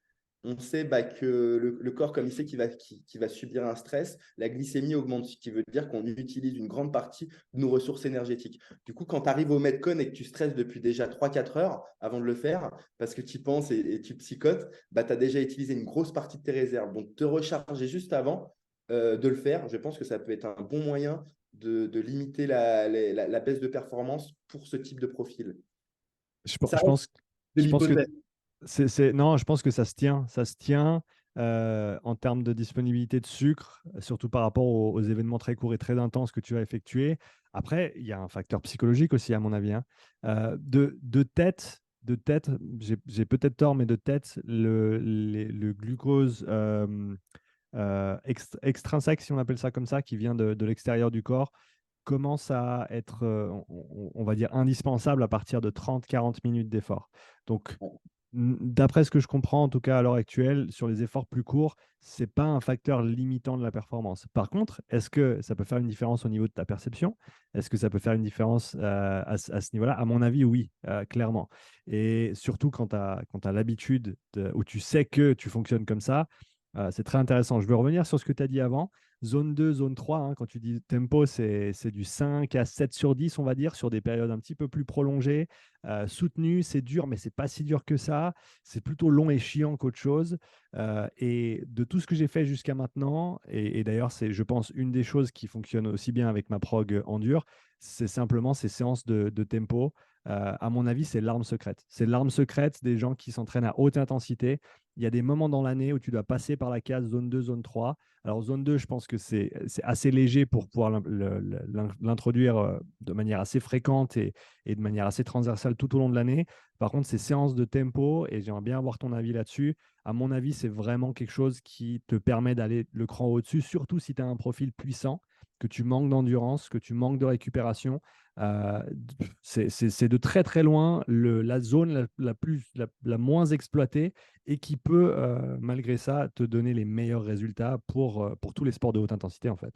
on sait que le corps, comme il sait qu'il va subir un stress, la glycémie augmente, ce qui veut dire qu'on utilise une grande partie de nos ressources énergétiques. Du coup, quand tu arrives au Metcon et que tu stresses depuis déjà 3 4 heures avant de le faire, parce que tu penses et tu psychotes, tu as déjà utilisé une grosse partie de tes réserves. Donc, te recharger juste avant de le faire, je pense que ça peut être un bon moyen de limiter la baisse de performance pour ce type de profil. Ça Je reste pense, de je pense que l'hypothèse. non, je pense que ça se tient. Ça se tient en termes de disponibilité de sucre, surtout par rapport aux événements très courts et très intenses que tu as effectués. Après, il y a un facteur psychologique aussi, à mon avis, hein. De tête, j'ai peut-être tort, mais de tête, le glucose extrinsèque, si on appelle ça comme ça, qui vient de l'extérieur du corps, commence à être, on va dire, indispensable à partir de 30-40 minutes d'effort. Donc, d'après ce que je comprends, en tout cas à l'heure actuelle, sur les efforts plus courts, c'est pas un facteur limitant de la performance. Par contre, est-ce que ça peut faire une différence au niveau de ta perception? Est-ce que ça peut faire une différence à ce niveau-là? À mon avis, oui, clairement. Et surtout quand tu as, l'habitude, où tu sais que tu fonctionnes comme ça, c'est très intéressant. Je veux revenir sur ce que tu as dit avant. Zone 2, zone 3, hein, quand tu dis tempo, c'est du 5 à 7 sur 10, on va dire, sur des périodes un petit peu plus prolongées. Soutenu, c'est dur, mais c'est pas si dur que ça. C'est plutôt long et chiant qu'autre chose. Et de tout ce que j'ai fait jusqu'à maintenant, et d'ailleurs, c'est, je pense, une des choses qui fonctionne aussi bien avec ma prog Endure, c'est simplement ces séances de tempo. À mon avis, c'est l'arme secrète. C'est l'arme secrète des gens qui s'entraînent à haute intensité. Il y a des moments dans l'année où tu dois passer par la case zone 2, zone 3. Alors, zone 2, je pense que c'est assez léger pour pouvoir l'introduire de manière assez fréquente et de manière assez transversale tout au long de l'année. Par contre, ces séances de tempo, et j'aimerais bien avoir ton avis là-dessus, à mon avis, c'est vraiment quelque chose qui te permet d'aller le cran au-dessus, surtout si tu as un profil puissant, que tu manques d'endurance, que tu manques de récupération. C'est de très très loin la zone la moins exploitée et qui peut, malgré ça, te donner les meilleurs résultats pour tous les sports de haute intensité, en fait.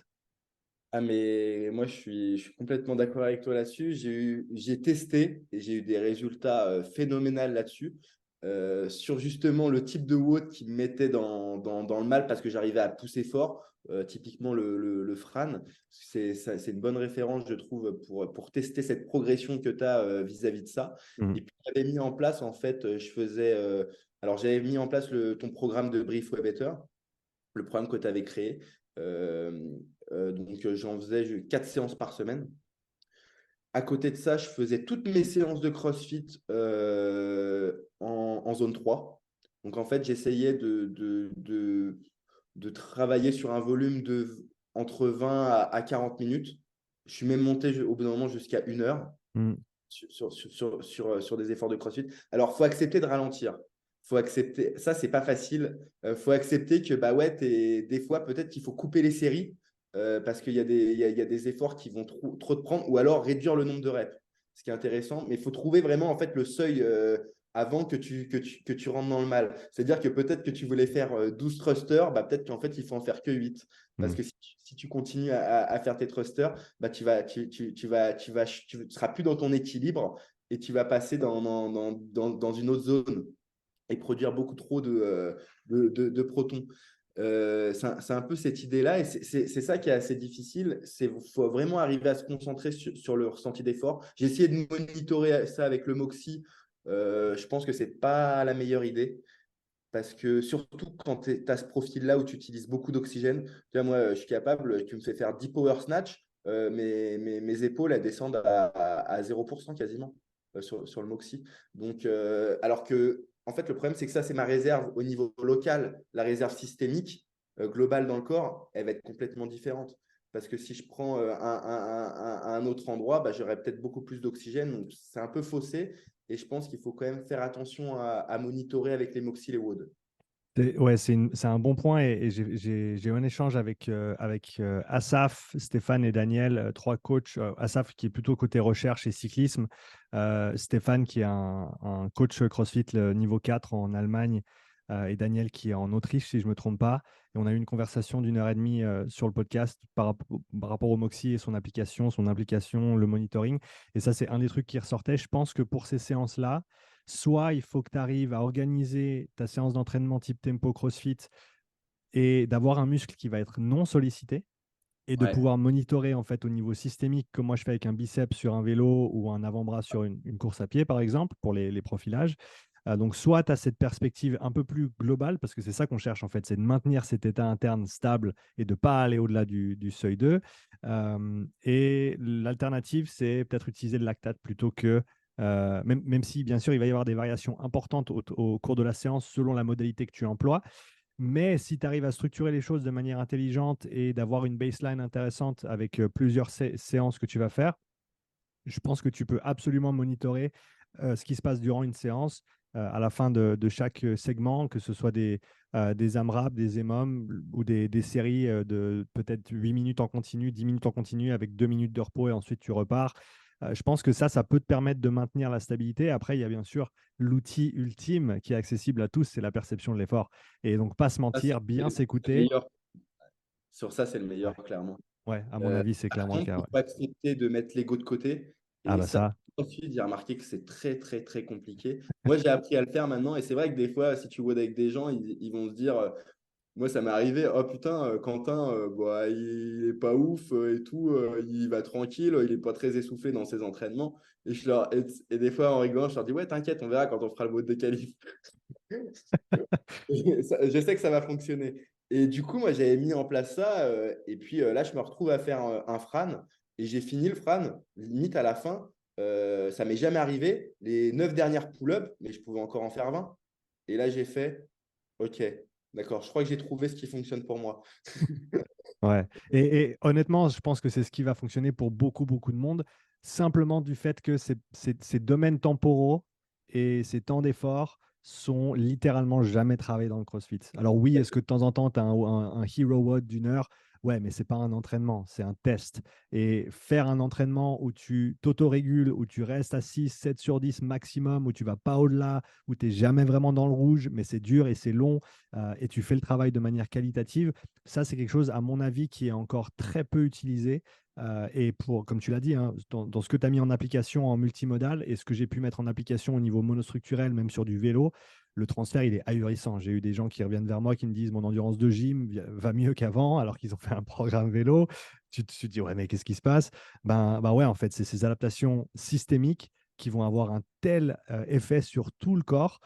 Ah, mais moi, je suis complètement d'accord avec toi là-dessus. J'ai testé et j'ai eu des résultats phénoménaux là-dessus. Sur justement le type de WOD qui me mettait dans le mal parce que j'arrivais à pousser fort, typiquement le Fran. C'est une bonne référence, je trouve, pour tester cette progression que tu as vis-à-vis de ça. Mhm. Et puis, j'avais mis en place, en fait, alors, j'avais mis en place ton programme de Brief Way Better, le programme que tu avais créé. Euh, j'en faisais 4 séances par semaine. À côté de ça, je faisais toutes mes séances de CrossFit en zone 3. Donc, en fait, j'essayais de travailler sur un volume entre 20 à 40 minutes. Je suis même monté au bout d'un moment jusqu'à 1 heure Mhm. sur des efforts de CrossFit. Alors, il faut accepter de ralentir. Faut accepter, ça, c'est pas facile. Faut accepter que bah ouais, des fois, peut-être qu'il faut couper les séries parce qu'il y a il y a des efforts qui vont trop te prendre ou alors réduire le nombre de reps. Ce qui est intéressant, mais il faut trouver vraiment en fait le seuil avant que tu rentres dans le mal. C'est-à-dire que peut-être que tu voulais faire 12 thrusters, bah, peut-être qu'en fait, il faut en faire que 8. Parce Mhm. que si tu continues à faire tes thrusters, bah, tu seras plus dans ton équilibre et tu vas passer dans une autre zone et produire beaucoup trop de protons. C'est un peu cette idée-là et c'est ça qui est assez difficile. Il faut vraiment arriver à se concentrer sur le ressenti d'effort. J'ai essayé de monitorer ça avec le Moxie. Je pense que ce n'est pas la meilleure idée parce que surtout quand tu as ce profil-là où tu utilises beaucoup d'oxygène, tu vois, moi, je suis capable, tu me fais faire 10 power snatch, mes épaules, elles descendent à 0% quasiment sur le Moxie. Donc, alors que, en fait, le problème, c'est que ça, c'est ma réserve au niveau local. La réserve systémique, globale dans le corps, elle va être complètement différente. Parce que si je prends un autre endroit, bah, j'aurai peut-être beaucoup plus d'oxygène. Donc, c'est un peu faussé. Et je pense qu'il faut quand même faire attention à monitorer avec les Moxie et les WOD. Ouais, c'est un bon point et j'ai eu un échange avec Asaf, Stéphane et Daniel, trois coachs. Asaf qui est plutôt côté recherche et cyclisme, Stéphane qui est un coach CrossFit niveau 4 en Allemagne et Daniel qui est en Autriche si je ne me trompe pas. Et on a eu une conversation d'1 heure et demie sur le podcast par rapport au Moxie et son application, son implication, le monitoring. Et ça, c'est un des trucs qui ressortait. Je pense que pour ces séances-là, soit il faut que tu arrives à organiser ta séance d'entraînement type tempo CrossFit et d'avoir un muscle qui va être non sollicité et de Ouais. pouvoir monitorer en fait au niveau systémique, comme moi je fais avec un biceps sur un vélo ou un avant-bras sur une course à pied par exemple pour les profilages. Donc soit tu as cette perspective un peu plus globale, parce que c'est ça qu'on cherche en fait, c'est de maintenir cet état interne stable et de ne pas aller au-delà du seuil 2. Et l'alternative, c'est peut-être utiliser le lactate plutôt que même si, bien sûr, il va y avoir des variations importantes au cours de la séance selon la modalité que tu emploies. Mais si tu arrives à structurer les choses de manière intelligente et d'avoir une baseline intéressante avec plusieurs séances que tu vas faire, je pense que tu peux absolument monitorer ce qui se passe durant une séance à la fin de chaque segment, que ce soit des AMRAP, des EMOM ou des séries de peut-être 8 minutes en continu, 10 minutes en continu avec 2 minutes de repos et ensuite tu repars. Je pense que ça peut te permettre de maintenir la stabilité. Après, il y a bien sûr l'outil ultime qui est accessible à tous, c'est la perception de l'effort. Et donc, pas se Ça, mentir, bien le s'écouter. meilleur. Sur ça, c'est le Ouais, meilleur, clairement. ouais, à mon avis, c'est Par clairement le contre, cas. il Ouais. faut accepter de mettre l'ego de côté. Ah Et bah ça, ça. ensuite, j'ai remarqué que c'est très, très, très compliqué. Moi, j'ai appris à le faire maintenant. Et c'est vrai que des fois, si tu vois avec des gens, ils vont se dire, moi, ça m'est arrivé, oh putain, Quentin, bah, il est pas ouf et tout, il va tranquille, il est pas très essoufflé dans ses entraînements. Et des fois, en rigolant, je leur dis, ouais, t'inquiète, on verra quand on fera le mode de qualif. Je sais que ça va fonctionner. Et du coup, moi, j'avais mis en place ça. Et puis là, je me retrouve à faire un Fran. Et j'ai fini le Fran, limite à la fin. Ça m'est jamais arrivé. Les 9 dernières pull-ups, mais je pouvais encore en faire 20. Et là, j'ai fait, OK, d'accord, je crois que j'ai trouvé ce qui fonctionne pour moi. Ouais. Et honnêtement, je pense que c'est ce qui va fonctionner pour beaucoup, beaucoup de monde, simplement du fait que ces domaines temporaux et ces temps d'effort sont littéralement jamais travaillés dans le CrossFit. Alors oui, est-ce que de temps en temps, tu as un hero WOD d'1 heure? Ouais, mais c'est pas un entraînement, c'est un test. Et faire un entraînement où tu t'autorégules, où tu restes à 6, 7 sur 10 maximum, où tu vas pas au-delà, où tu n'es jamais vraiment dans le rouge, mais c'est dur et c'est long, et tu fais le travail de manière qualitative, ça, c'est quelque chose, à mon avis, qui est encore très peu utilisé. Et pour, comme tu l'as dit, hein, dans ce que tu as mis en application en multimodal et ce que j'ai pu mettre en application au niveau monostructurel, même sur du vélo, le transfert, il est ahurissant. J'ai eu des gens qui reviennent vers moi qui me disent mon endurance de gym va mieux qu'avant alors qu'ils ont fait un programme vélo. Tu te dis, ouais, mais qu'est-ce qui se passe? Ben ouais, en fait, c'est ces adaptations systémiques qui vont avoir un tel effet sur tout le corps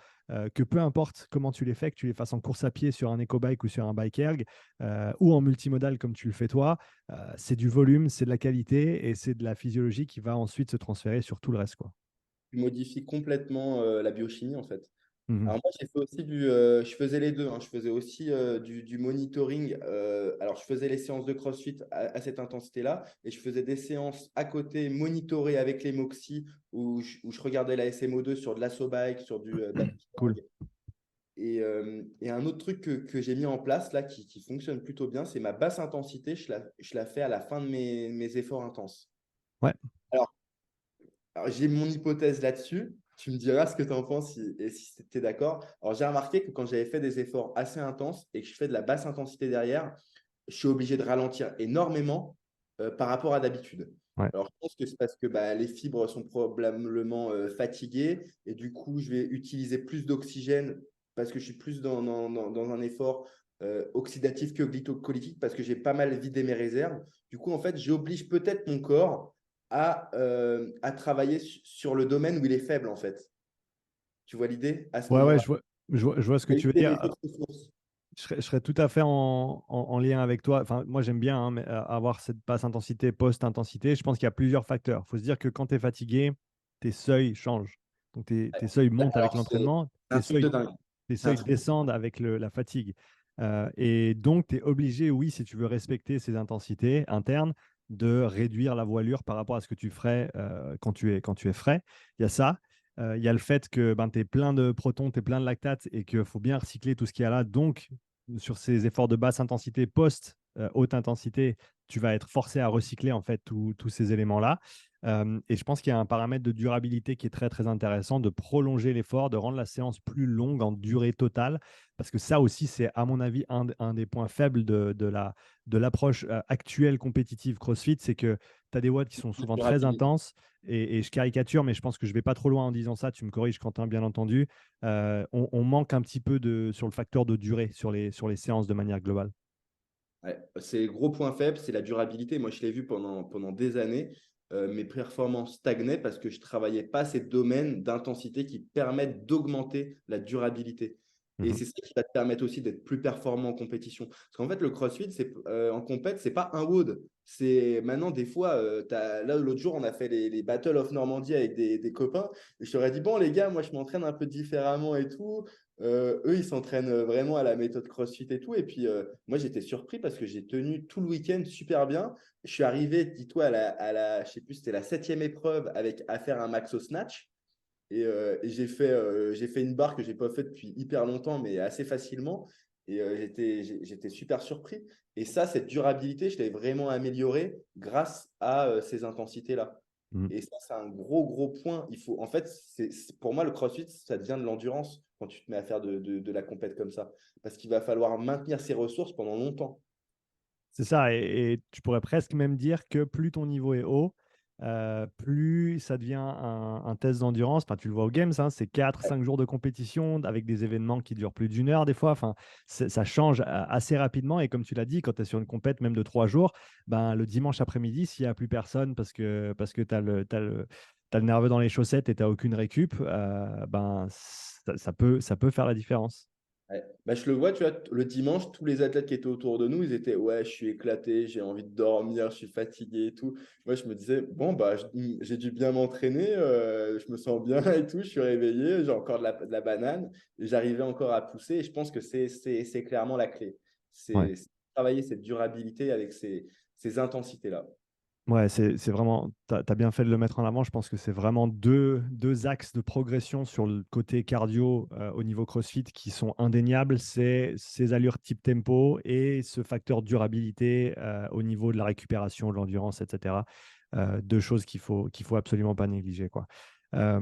que peu importe comment tu les fais, que tu les fasses en course à pied sur un éco-bike ou sur un bike erg ou en multimodal comme tu le fais toi, c'est du volume, c'est de la qualité et c'est de la physiologie qui va ensuite se transférer sur tout le reste, quoi. Tu modifies complètement la biochimie, en fait. Mhm. Alors moi, j'ai fait aussi je faisais les deux, hein. Je faisais aussi du monitoring. Alors, je faisais les séances de CrossFit à cette intensité-là et je faisais des séances à côté monitorées avec les Moxy où je regardais la SMO2 sur de l'assobike, sur de la Cool. Kyrg. Et un autre truc que j'ai mis en place là qui fonctionne plutôt bien, c'est ma basse intensité. Je la fais à la fin de mes efforts intenses. Ouais. Alors, j'ai mon hypothèse là-dessus. Tu me diras ce que tu en penses et si tu es d'accord. Alors, j'ai remarqué que quand j'avais fait des efforts assez intenses et que je fais de la basse intensité derrière, je suis obligé de ralentir énormément par rapport à d'habitude. Ouais. Alors, je pense que c'est parce que les fibres sont probablement fatiguées et du coup, je vais utiliser plus d'oxygène parce que je suis plus dans un effort oxydatif que glycolytique parce que j'ai pas mal vidé mes réserves. Du coup, en fait, j'oblige peut-être mon corps à travailler sur le domaine où il est faible, en fait. Tu vois l'idée à ce Ouais, ouais, moment-là? je vois ce que À tu veux éviter dire. les autres ressources. Je serais tout à fait en lien avec toi. Enfin, moi, j'aime bien, hein, avoir cette basse intensité, post-intensité. Je pense qu'il y a plusieurs facteurs. Il faut se dire que quand tu es fatigué, tes seuils changent. Donc, tes seuils Ouais, montent avec alors, c'est l'entraînement, un truc de dingue. tes C'est un seuils truc de descendent avec la fatigue. Et donc, tu es obligé, oui, si tu veux respecter ces intensités internes, de réduire la voilure par rapport à ce que tu ferais quand tu es frais. Il y a ça. Il y a le fait que ben, tu es plein de protons, tu es plein de lactates et qu'il faut bien recycler tout ce qu'il y a là. Donc, sur ces efforts de basse intensité, post-haute intensité, tu vas être forcé à recycler en fait tous ces éléments-là. Et je pense qu'il y a un paramètre de durabilité qui est très très intéressant, de prolonger l'effort, de rendre la séance plus longue en durée totale, parce que ça aussi, c'est à mon avis un des points faibles de l'approche actuelle compétitive CrossFit, c'est que tu as des watts qui sont souvent très durabilité. intenses, et je caricature, mais je pense que je vais pas trop loin en disant ça, tu me corriges Quentin, bien entendu. On manque un petit peu sur le facteur de durée sur les séances de manière globale. Ouais, c'est le gros point faible, c'est la durabilité. Moi, je l'ai vu pendant des années. Mes performances stagnaient parce que je ne travaillais pas ces domaines d'intensité qui permettent d'augmenter la durabilité. Et Mhm. c'est ça qui va te permettre aussi d'être plus performant en compétition. Parce qu'en fait, le CrossFit, en compète, c'est pas un WOD. C'est maintenant, des fois, là, l'autre jour, on a fait les Battle of Normandie avec des copains. Et je leur ai dit, bon, les gars, moi, je m'entraîne un peu différemment et tout. Eux, ils s'entraînent vraiment à la méthode CrossFit et tout. Et puis, moi, j'étais surpris parce que j'ai tenu tout le week-end super bien. Je suis arrivé, dis-toi, je sais plus, c'était la 7e épreuve à faire un max au snatch. Et j'ai fait une barre que j'ai pas faite depuis hyper longtemps, mais assez facilement. Et j'étais super surpris. Et ça, cette durabilité, je l'ai vraiment améliorée grâce à ces intensités-là. Mhm. Et ça, c'est un gros, gros point. En fait, pour moi, le CrossFit, ça devient de l'endurance quand tu te mets à faire de la compète comme ça. Parce qu'il va falloir maintenir ses ressources pendant longtemps. C'est ça, et tu pourrais presque même dire que plus ton niveau est haut, plus ça devient un test d'endurance. Enfin, tu le vois aux Games, hein, c'est 4, 5 jours de compétition avec des événements qui durent plus d'1 heure des fois. Enfin, ça change assez rapidement. Et comme tu l'as dit, quand tu es sur une compète même de 3 jours, ben, le dimanche après-midi, s'il n'y a plus personne parce que tu as le nerveux dans les chaussettes et tu n'as aucune récup, ben, ça peut faire la différence. Ouais. Je le vois, tu vois, le dimanche, tous les athlètes qui étaient autour de nous, ils étaient, ouais, je suis éclaté, j'ai envie de dormir, je suis fatigué et tout. Moi, je me disais, bon, j'ai dû bien m'entraîner, je me sens bien et tout, je suis réveillé, j'ai encore de la banane et j'arrivais encore à pousser. Et je pense que c'est clairement la clé. Ouais. C'est travailler cette durabilité avec ces intensités-là. Ouais, c'est vraiment, tu as bien fait de le mettre en avant. Je pense que c'est vraiment deux axes de progression sur le côté cardio au niveau CrossFit qui sont indéniables. C'est ces allures type tempo et ce facteur durabilité au niveau de la récupération, de l'endurance, etc. Deux choses qu'il faut absolument pas négliger, quoi. Euh,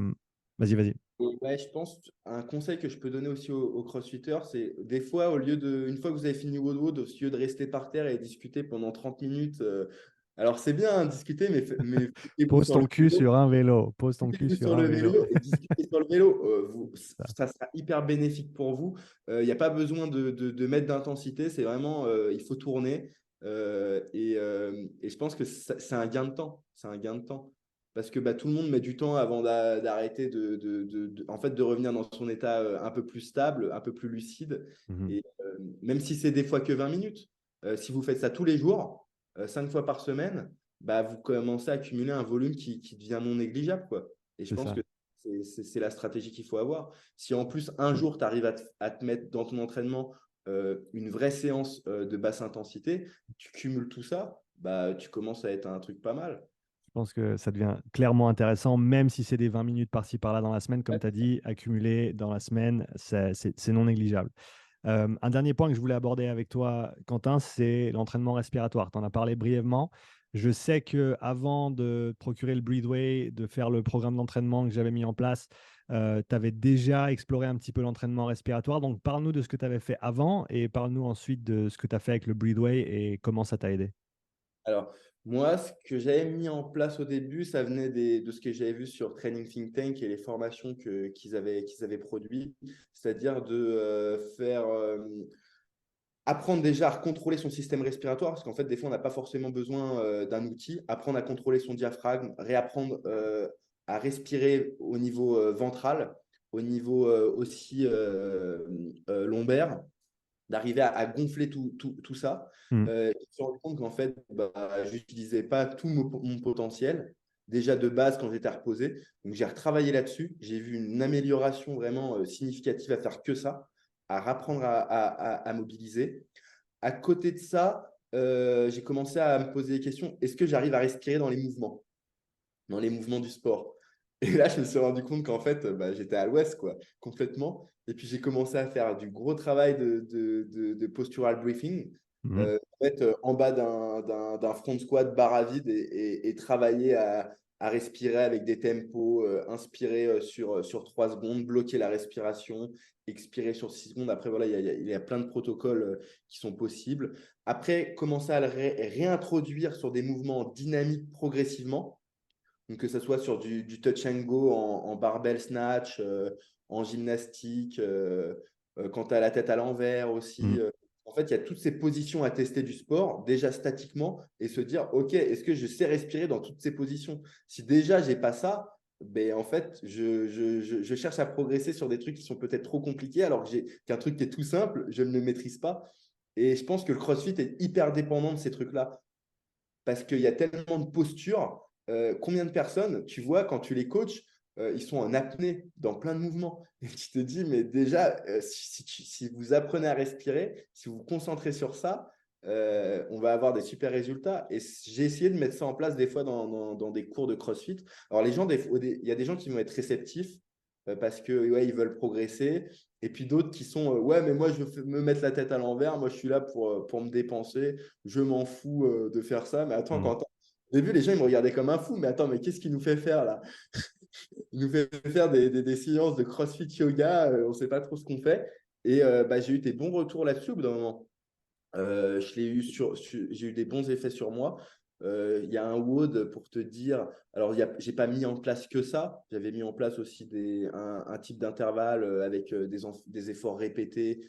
vas-y, vas-y. Ouais, je pense un conseil que je peux donner aussi aux crossfitters, c'est des fois, une fois que vous avez fini Woodwood, au lieu de rester par terre et discuter pendant 30 minutes, alors c'est bien hein, discuter, mais foutez-vous Pose sur le ton cul vélo, sur un vélo. Pose ton cul foutez-vous sur sur un le vélo. vélo et discutez sur le vélo. Ça. Ça sera hyper bénéfique pour vous. Il n'y a pas besoin de mettre d'intensité, c'est vraiment, il faut tourner. Et je pense que c'est un gain de temps. C'est un gain de temps. Parce que bah, tout le monde met du temps avant d'arrêter en fait, de revenir dans son état un peu plus stable, un peu plus lucide. Mhm. Et même si c'est des fois que 20 minutes, si vous faites ça tous les jours, 5 fois par semaine, bah, vous commencez à accumuler un volume qui devient non négligeable, quoi. Et je C'est pense ça. que c'est la stratégie qu'il faut avoir. Si en plus, un jour, tu arrives à te mettre dans ton entraînement une vraie séance de basse intensité, tu cumules tout ça, bah, tu commences à être un truc pas mal. Je pense que ça devient clairement intéressant, même si c'est des 20 minutes par-ci par-là dans la semaine, comme tu as dit, accumulé dans la semaine, c'est non négligeable. Un dernier point que je voulais aborder avec toi, Quentin, c'est l'entraînement respiratoire. Tu en as parlé brièvement. Je sais que avant de procurer le Breathway, de faire le programme d'entraînement que j'avais mis en place, tu avais déjà exploré un petit peu l'entraînement respiratoire. Donc, parle-nous de ce que tu avais fait avant et parle-nous ensuite de ce que tu as fait avec le Breathway et comment ça t'a aidé. Alors, moi, ce que j'avais mis en place au début, ça venait de ce que j'avais vu sur Training Think Tank et les formations qu'ils avaient produites, c'est-à-dire de faire apprendre déjà à contrôler son système respiratoire, parce qu'en fait, des fois, on n'a pas forcément besoin d'un outil, apprendre à contrôler son diaphragme, réapprendre à respirer au niveau ventral, au niveau aussi lombaire, d'arriver à gonfler tout ça. Hmm. Je me suis rendu compte qu'en fait, bah, je n'utilisais pas tout mon potentiel. Déjà de base, quand j'étais reposé. Donc, j'ai retravaillé là-dessus. J'ai vu une amélioration vraiment significative à faire que ça, à rapprendre à mobiliser. À côté de ça, j'ai commencé à me poser des questions. Est-ce que j'arrive à respirer dans les mouvements du sport? Et là, je me suis rendu compte qu'en fait, bah, j'étais à l'ouest, quoi, complètement. Et puis, j'ai commencé à faire du gros travail de postural briefing. Mhm. En fait, en bas d'un front squat barre à vide et travailler à respirer avec des tempos, inspirer sur 3 secondes, bloquer la respiration, expirer sur 6 secondes. Après, voilà, il y a plein de protocoles qui sont possibles. Après, commencer à le réintroduire sur des mouvements dynamiques progressivement. Donc, que ce soit sur du touch and go en barbell snatch, en gymnastique, quand tu as la tête à l'envers aussi. Mhm. En fait, il y a toutes ces positions à tester du sport, déjà statiquement, et se dire, OK, est-ce que je sais respirer dans toutes ces positions? Si déjà, j'ai pas ça, ben, en fait, je cherche à progresser sur des trucs qui sont peut-être trop compliqués, alors que qu'un truc qui est tout simple, je ne le maîtrise pas. Et je pense que le CrossFit est hyper dépendant de ces trucs-là parce qu'il y a tellement de postures. Combien de personnes, tu vois, quand tu les coaches, ils sont en apnée dans plein de mouvements. Et tu te dis, mais déjà, si vous apprenez à respirer, si vous vous concentrez sur ça, on va avoir des super résultats. Et j'ai essayé de mettre ça en place des fois dans des cours de CrossFit. Alors, les gens, il y a des gens qui vont être réceptifs parce que ouais, ils veulent progresser. Et puis d'autres qui sont, ouais, mais moi, je veux me mettre la tête à l'envers. Moi, je suis là pour me dépenser. Je m'en fous de faire ça. Mais attends, Mhm. Quentin, au début, les gens, ils me regardaient comme un fou. Mais attends, mais qu'est-ce qu'il nous fait faire là? Il nous fait faire des séances de CrossFit yoga. On ne sait pas trop ce qu'on fait. Et bah, j'ai eu des bons retours là-dessus au bout d'un moment. J'ai eu des bons effets sur moi. Il y a un WOD pour te dire. Alors, j'ai pas mis en place que ça. J'avais mis en place aussi un type d'intervalle avec des efforts répétés.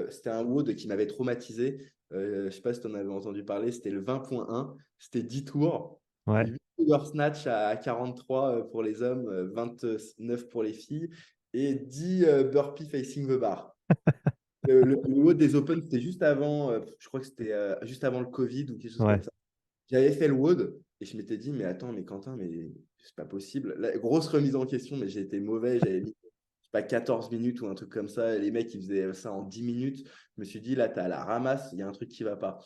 C'était un WOD qui m'avait traumatisé. Je ne sais pas si tu en avais entendu parler. C'était le 20.1. C'était 10 tours. Ouais. 8 power snatch à 43 pour les hommes, 29 pour les filles et 10 burpees facing the bar. Le haut des Open, c'était juste avant, je crois que c'était juste avant le Covid ou quelque chose comme Ouais. ça. J'avais fait le WOD et je m'étais dit, mais attends, mais Quentin, mais c'est pas possible. Grosse remise en question, mais j'ai été mauvais. J'avais mis, je sais pas, 14 minutes ou un truc comme ça. Les mecs, ils faisaient ça en 10 minutes. Je me suis dit, là, tu as la ramasse, il y a un truc qui va pas.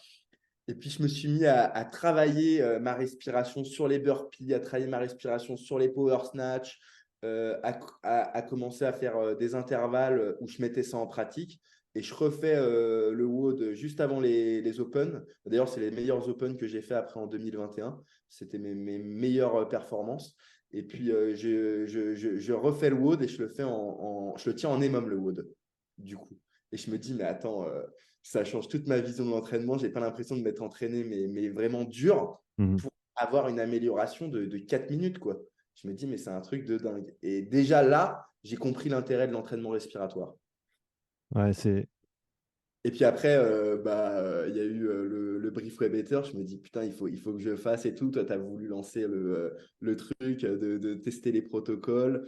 Et puis, je me suis mis à travailler ma respiration sur les burpees, à travailler ma respiration sur les power snatch, à commencer à faire des intervalles où je mettais ça en pratique. Et je refais le WOD juste avant les Open. D'ailleurs, c'est les meilleurs Open que j'ai fait après en 2021. C'était mes meilleures performances. Et puis, je refais le WOD et je le fais je le tiens en EMOM, le WOD, du coup. Et je me dis, mais attends, ça change toute ma vision de l'entraînement. Je n'ai pas l'impression de m'être entraîné, mais vraiment dur Mhm. pour avoir une amélioration de 4 minutes, quoi. Je me dis, mais c'est un truc de dingue. Et déjà là, j'ai compris l'intérêt de l'entraînement respiratoire. Ouais, c'est Et puis après, il y a eu le brief web better. Je me dis, putain, il faut que je fasse et tout. Toi, tu as voulu lancer le truc de tester les protocoles.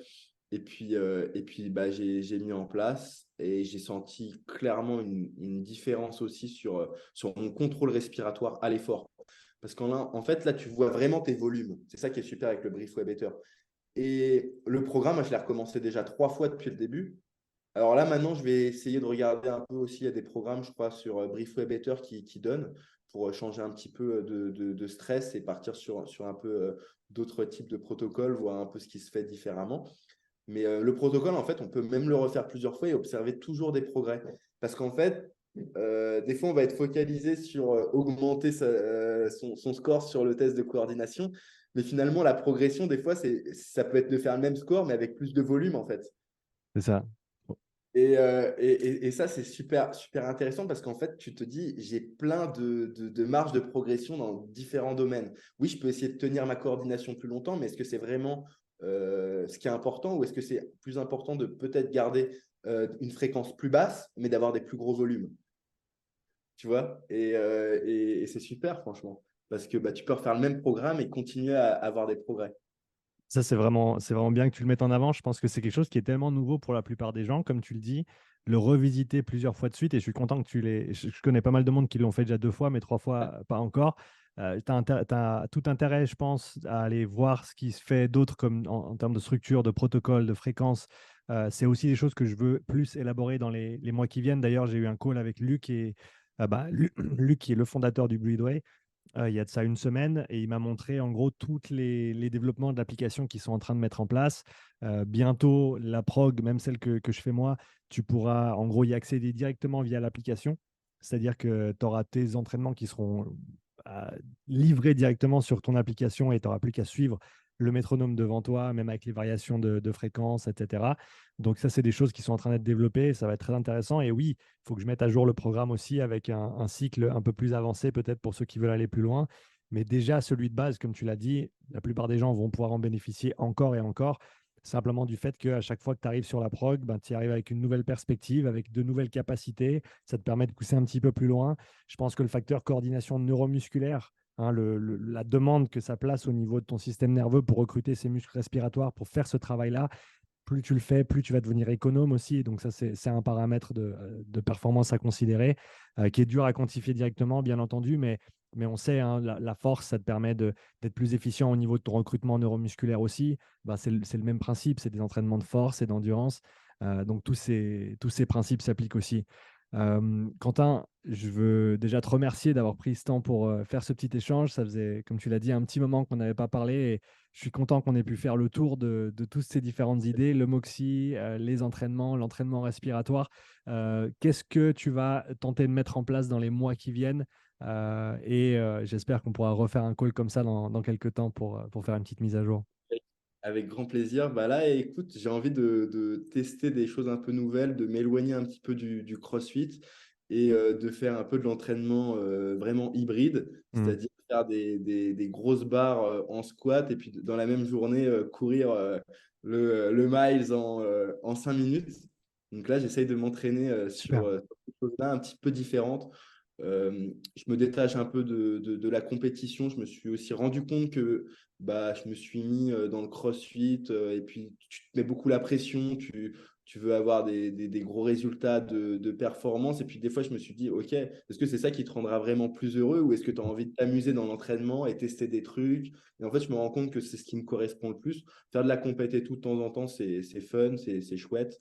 Et puis j'ai mis en place et j'ai senti clairement une différence aussi sur mon contrôle respiratoire à l'effort. Parce qu'en fait, là, tu vois vraiment tes volumes. C'est ça qui est super avec le brief web better. Et le programme, moi, je l'ai recommencé déjà 3 fois depuis le début. Alors là, maintenant, je vais essayer de regarder un peu aussi. Il y a des programmes, je crois, sur Brief Web Better qui donnent pour changer un petit peu de stress et partir sur un peu d'autres types de protocoles, voir un peu ce qui se fait différemment. Mais le protocole, en fait, on peut même le refaire plusieurs fois et observer toujours des progrès. Parce qu'en fait, des fois, on va être focalisé sur augmenter son score sur le test de coordination. Mais finalement, la progression, des fois, ça peut être de faire le même score, mais avec plus de volume, en fait. ça. Et ça, c'est super, super intéressant parce qu'en fait, tu te dis, j'ai plein de marges de progression dans différents domaines. Oui, je peux essayer de tenir ma coordination plus longtemps, mais est-ce que c'est vraiment ce qui est important ou est-ce que c'est plus important de peut-être garder une fréquence plus basse, mais d'avoir des plus gros volumes? Tu vois? Et c'est super, franchement, parce que tu peux refaire le même programme et continuer à avoir des progrès. Ça, c'est vraiment bien que tu le mettes en avant. Je pense que c'est quelque chose qui est tellement nouveau pour la plupart des gens, comme tu le dis, le revisiter plusieurs fois de suite. Et je suis content que tu l'aies. Je connais pas mal de monde qui l'ont fait déjà 2 fois, mais 3 fois, pas encore. Tu as, tout intérêt, je pense, à aller voir ce qui se fait d'autre comme en termes de structure, de protocole, de fréquence. C'est aussi des choses que je veux plus élaborer dans les mois qui viennent. D'ailleurs, j'ai eu un call avec Luc, Luc, qui est le fondateur du Bleedway, il y a de ça une semaine, et il m'a montré en gros tous les développements de l'application qu'ils sont en train de mettre en place. Bientôt, la prog, même celle que je fais moi, tu pourras en gros y accéder directement via l'application. C'est-à-dire que tu auras tes entraînements qui seront euh, livrés directement sur ton application et tu n'auras plus qu'à suivre le métronome devant toi, même avec les variations de fréquence, etc. Donc ça, c'est des choses qui sont en train d'être développées. Ça va être très intéressant. Et oui, il faut que je mette à jour le programme aussi avec un cycle un peu plus avancé, peut-être pour ceux qui veulent aller plus loin. Mais déjà, celui de base, comme tu l'as dit, la plupart des gens vont pouvoir en bénéficier encore et encore, simplement du fait qu'à chaque fois que tu arrives sur la prog, ben, tu arrives avec une nouvelle perspective, avec de nouvelles capacités. Ça te permet de pousser un petit peu plus loin. Je pense que le facteur coordination neuromusculaire, hein, la demande que ça place au niveau de ton système nerveux pour recruter ces muscles respiratoires, pour faire ce travail-là, plus tu le fais, plus tu vas devenir économe aussi. Donc ça, c'est un paramètre de performance à considérer, qui est dur à quantifier directement, bien entendu, mais on sait, hein, la force, ça te permet d'être plus efficient au niveau de ton recrutement neuromusculaire aussi. Ben, c'est le même principe, c'est des entraînements de force et d'endurance. Donc tous ces principes s'appliquent aussi. Quentin, je veux déjà te remercier d'avoir pris ce temps pour faire ce petit échange. Ça faisait, comme tu l'as dit, un petit moment qu'on n'avait pas parlé, et je suis content qu'on ait pu faire le tour de toutes ces différentes idées, le MOXIE, les entraînements, l'entraînement respiratoire. Qu'est-ce que tu vas tenter de mettre en place dans les mois qui viennent? J'espère qu'on pourra refaire un call comme ça dans quelques temps pour faire une petite mise à jour. Avec grand plaisir. Là, écoute, j'ai envie de tester des choses un peu nouvelles, de m'éloigner un petit peu du CrossFit et de faire un peu de l'entraînement vraiment hybride, Hmm. c'est-à-dire faire des grosses barres en squat et puis dans la même journée courir le miles en 5 minutes. Donc là, j'essaye de m'entraîner Super. sur des choses-là un petit peu différentes. Je me détache un peu de la compétition. Je me suis aussi rendu compte que je me suis mis dans le CrossFit et puis tu te mets beaucoup la pression, tu veux avoir des gros résultats de performance. Et puis des fois, je me suis dit, OK, est-ce que c'est ça qui te rendra vraiment plus heureux ou est-ce que tu as envie de t'amuser dans l'entraînement et tester des trucs? Et en fait, je me rends compte que c'est ce qui me correspond le plus. Faire de la compétition tout de temps en temps, c'est fun, c'est chouette.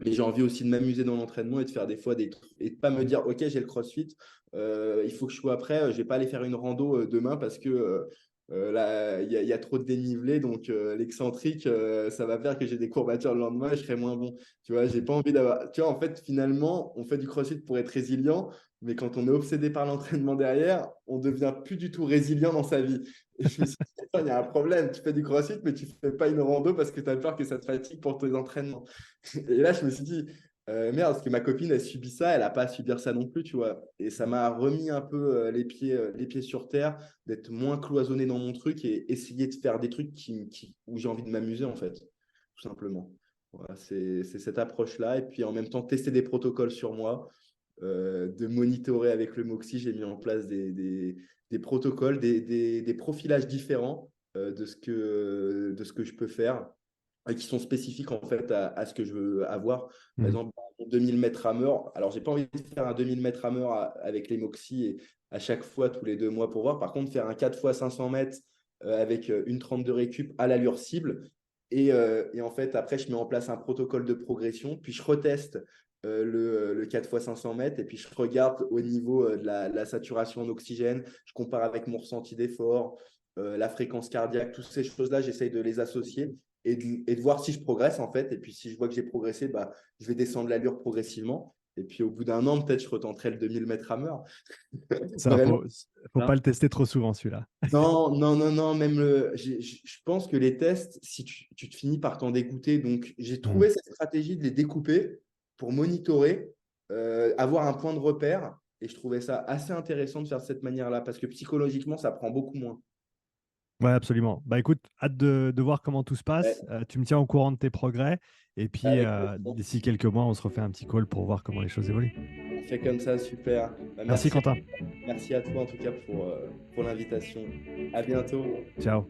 Mais j'ai envie aussi de m'amuser dans l'entraînement et de faire des fois des trucs et de pas me dire, OK, j'ai le CrossFit, il faut que je sois prêt, je vais pas aller faire une rando demain parce que là, il y a trop de dénivelé, donc l'excentrique, ça va faire que j'ai des courbatures le lendemain et je serai moins bon. Tu vois, j'ai pas envie d'avoir. Tu vois, en fait, finalement, on fait du CrossFit pour être résilient, mais quand on est obsédé par l'entraînement derrière, on devient plus du tout résilient dans sa vie. Et je me suis dit, attends, il y a un problème. Tu fais du CrossFit, mais tu fais pas une rando parce que tu as peur que ça te fatigue pour tes entraînements. Et là, je me suis dit, merde, parce que ma copine, elle subit ça, elle n'a pas à subir ça non plus, tu vois. Et ça m'a remis un peu les pieds sur terre, d'être moins cloisonné dans mon truc et essayer de faire des trucs où j'ai envie de m'amuser, en fait, tout simplement. Voilà, c'est cette approche-là. Et puis en même temps, tester des protocoles sur moi, de monitorer avec le Moxie. J'ai mis en place des protocoles, des profilages différents de ce que je peux faire et qui sont spécifiques en fait à ce que je veux avoir. Par Mhm. exemple, 2000 mètres rameur. Alors, j'ai pas envie de faire un 2000 mètres rameur avec les Moxie et à chaque fois, tous les 2 mois pour voir. Par contre, faire un 4 fois 500 mètres avec une 30 de récup à l'allure cible. Et en fait, après, je mets en place un protocole de progression, puis je reteste le 4 fois 500 mètres, et puis je regarde au niveau de la saturation en oxygène, je compare avec mon ressenti d'effort, la fréquence cardiaque, toutes ces choses-là, j'essaye de les associer et de voir si je progresse en fait. Et puis si je vois que j'ai progressé, bah, je vais descendre l'allure progressivement. Et puis au bout d'un an, peut-être je retenterai le 2000 mètres rameur. Ça, Vraiment. faut pas le tester trop souvent, celui-là. Non, non, non, non, même je pense que les tests, si tu te finis par t'en dégoûter, donc j'ai Mhm. trouvé cette stratégie de les découper pour monitorer, avoir un point de repère, et je trouvais ça assez intéressant de faire de cette manière-là, parce que psychologiquement, ça prend beaucoup moins. Ouais, absolument. Bah écoute, hâte de voir comment tout se passe. Ouais, Tu me tiens au courant de tes progrès. Et puis, avec plaisir. d'ici quelques mois, on se refait un petit call pour voir comment les choses évoluent. On fait comme ça, super. Bah, Merci, Quentin. merci à toi en tout cas pour l'invitation. À bientôt. Ciao.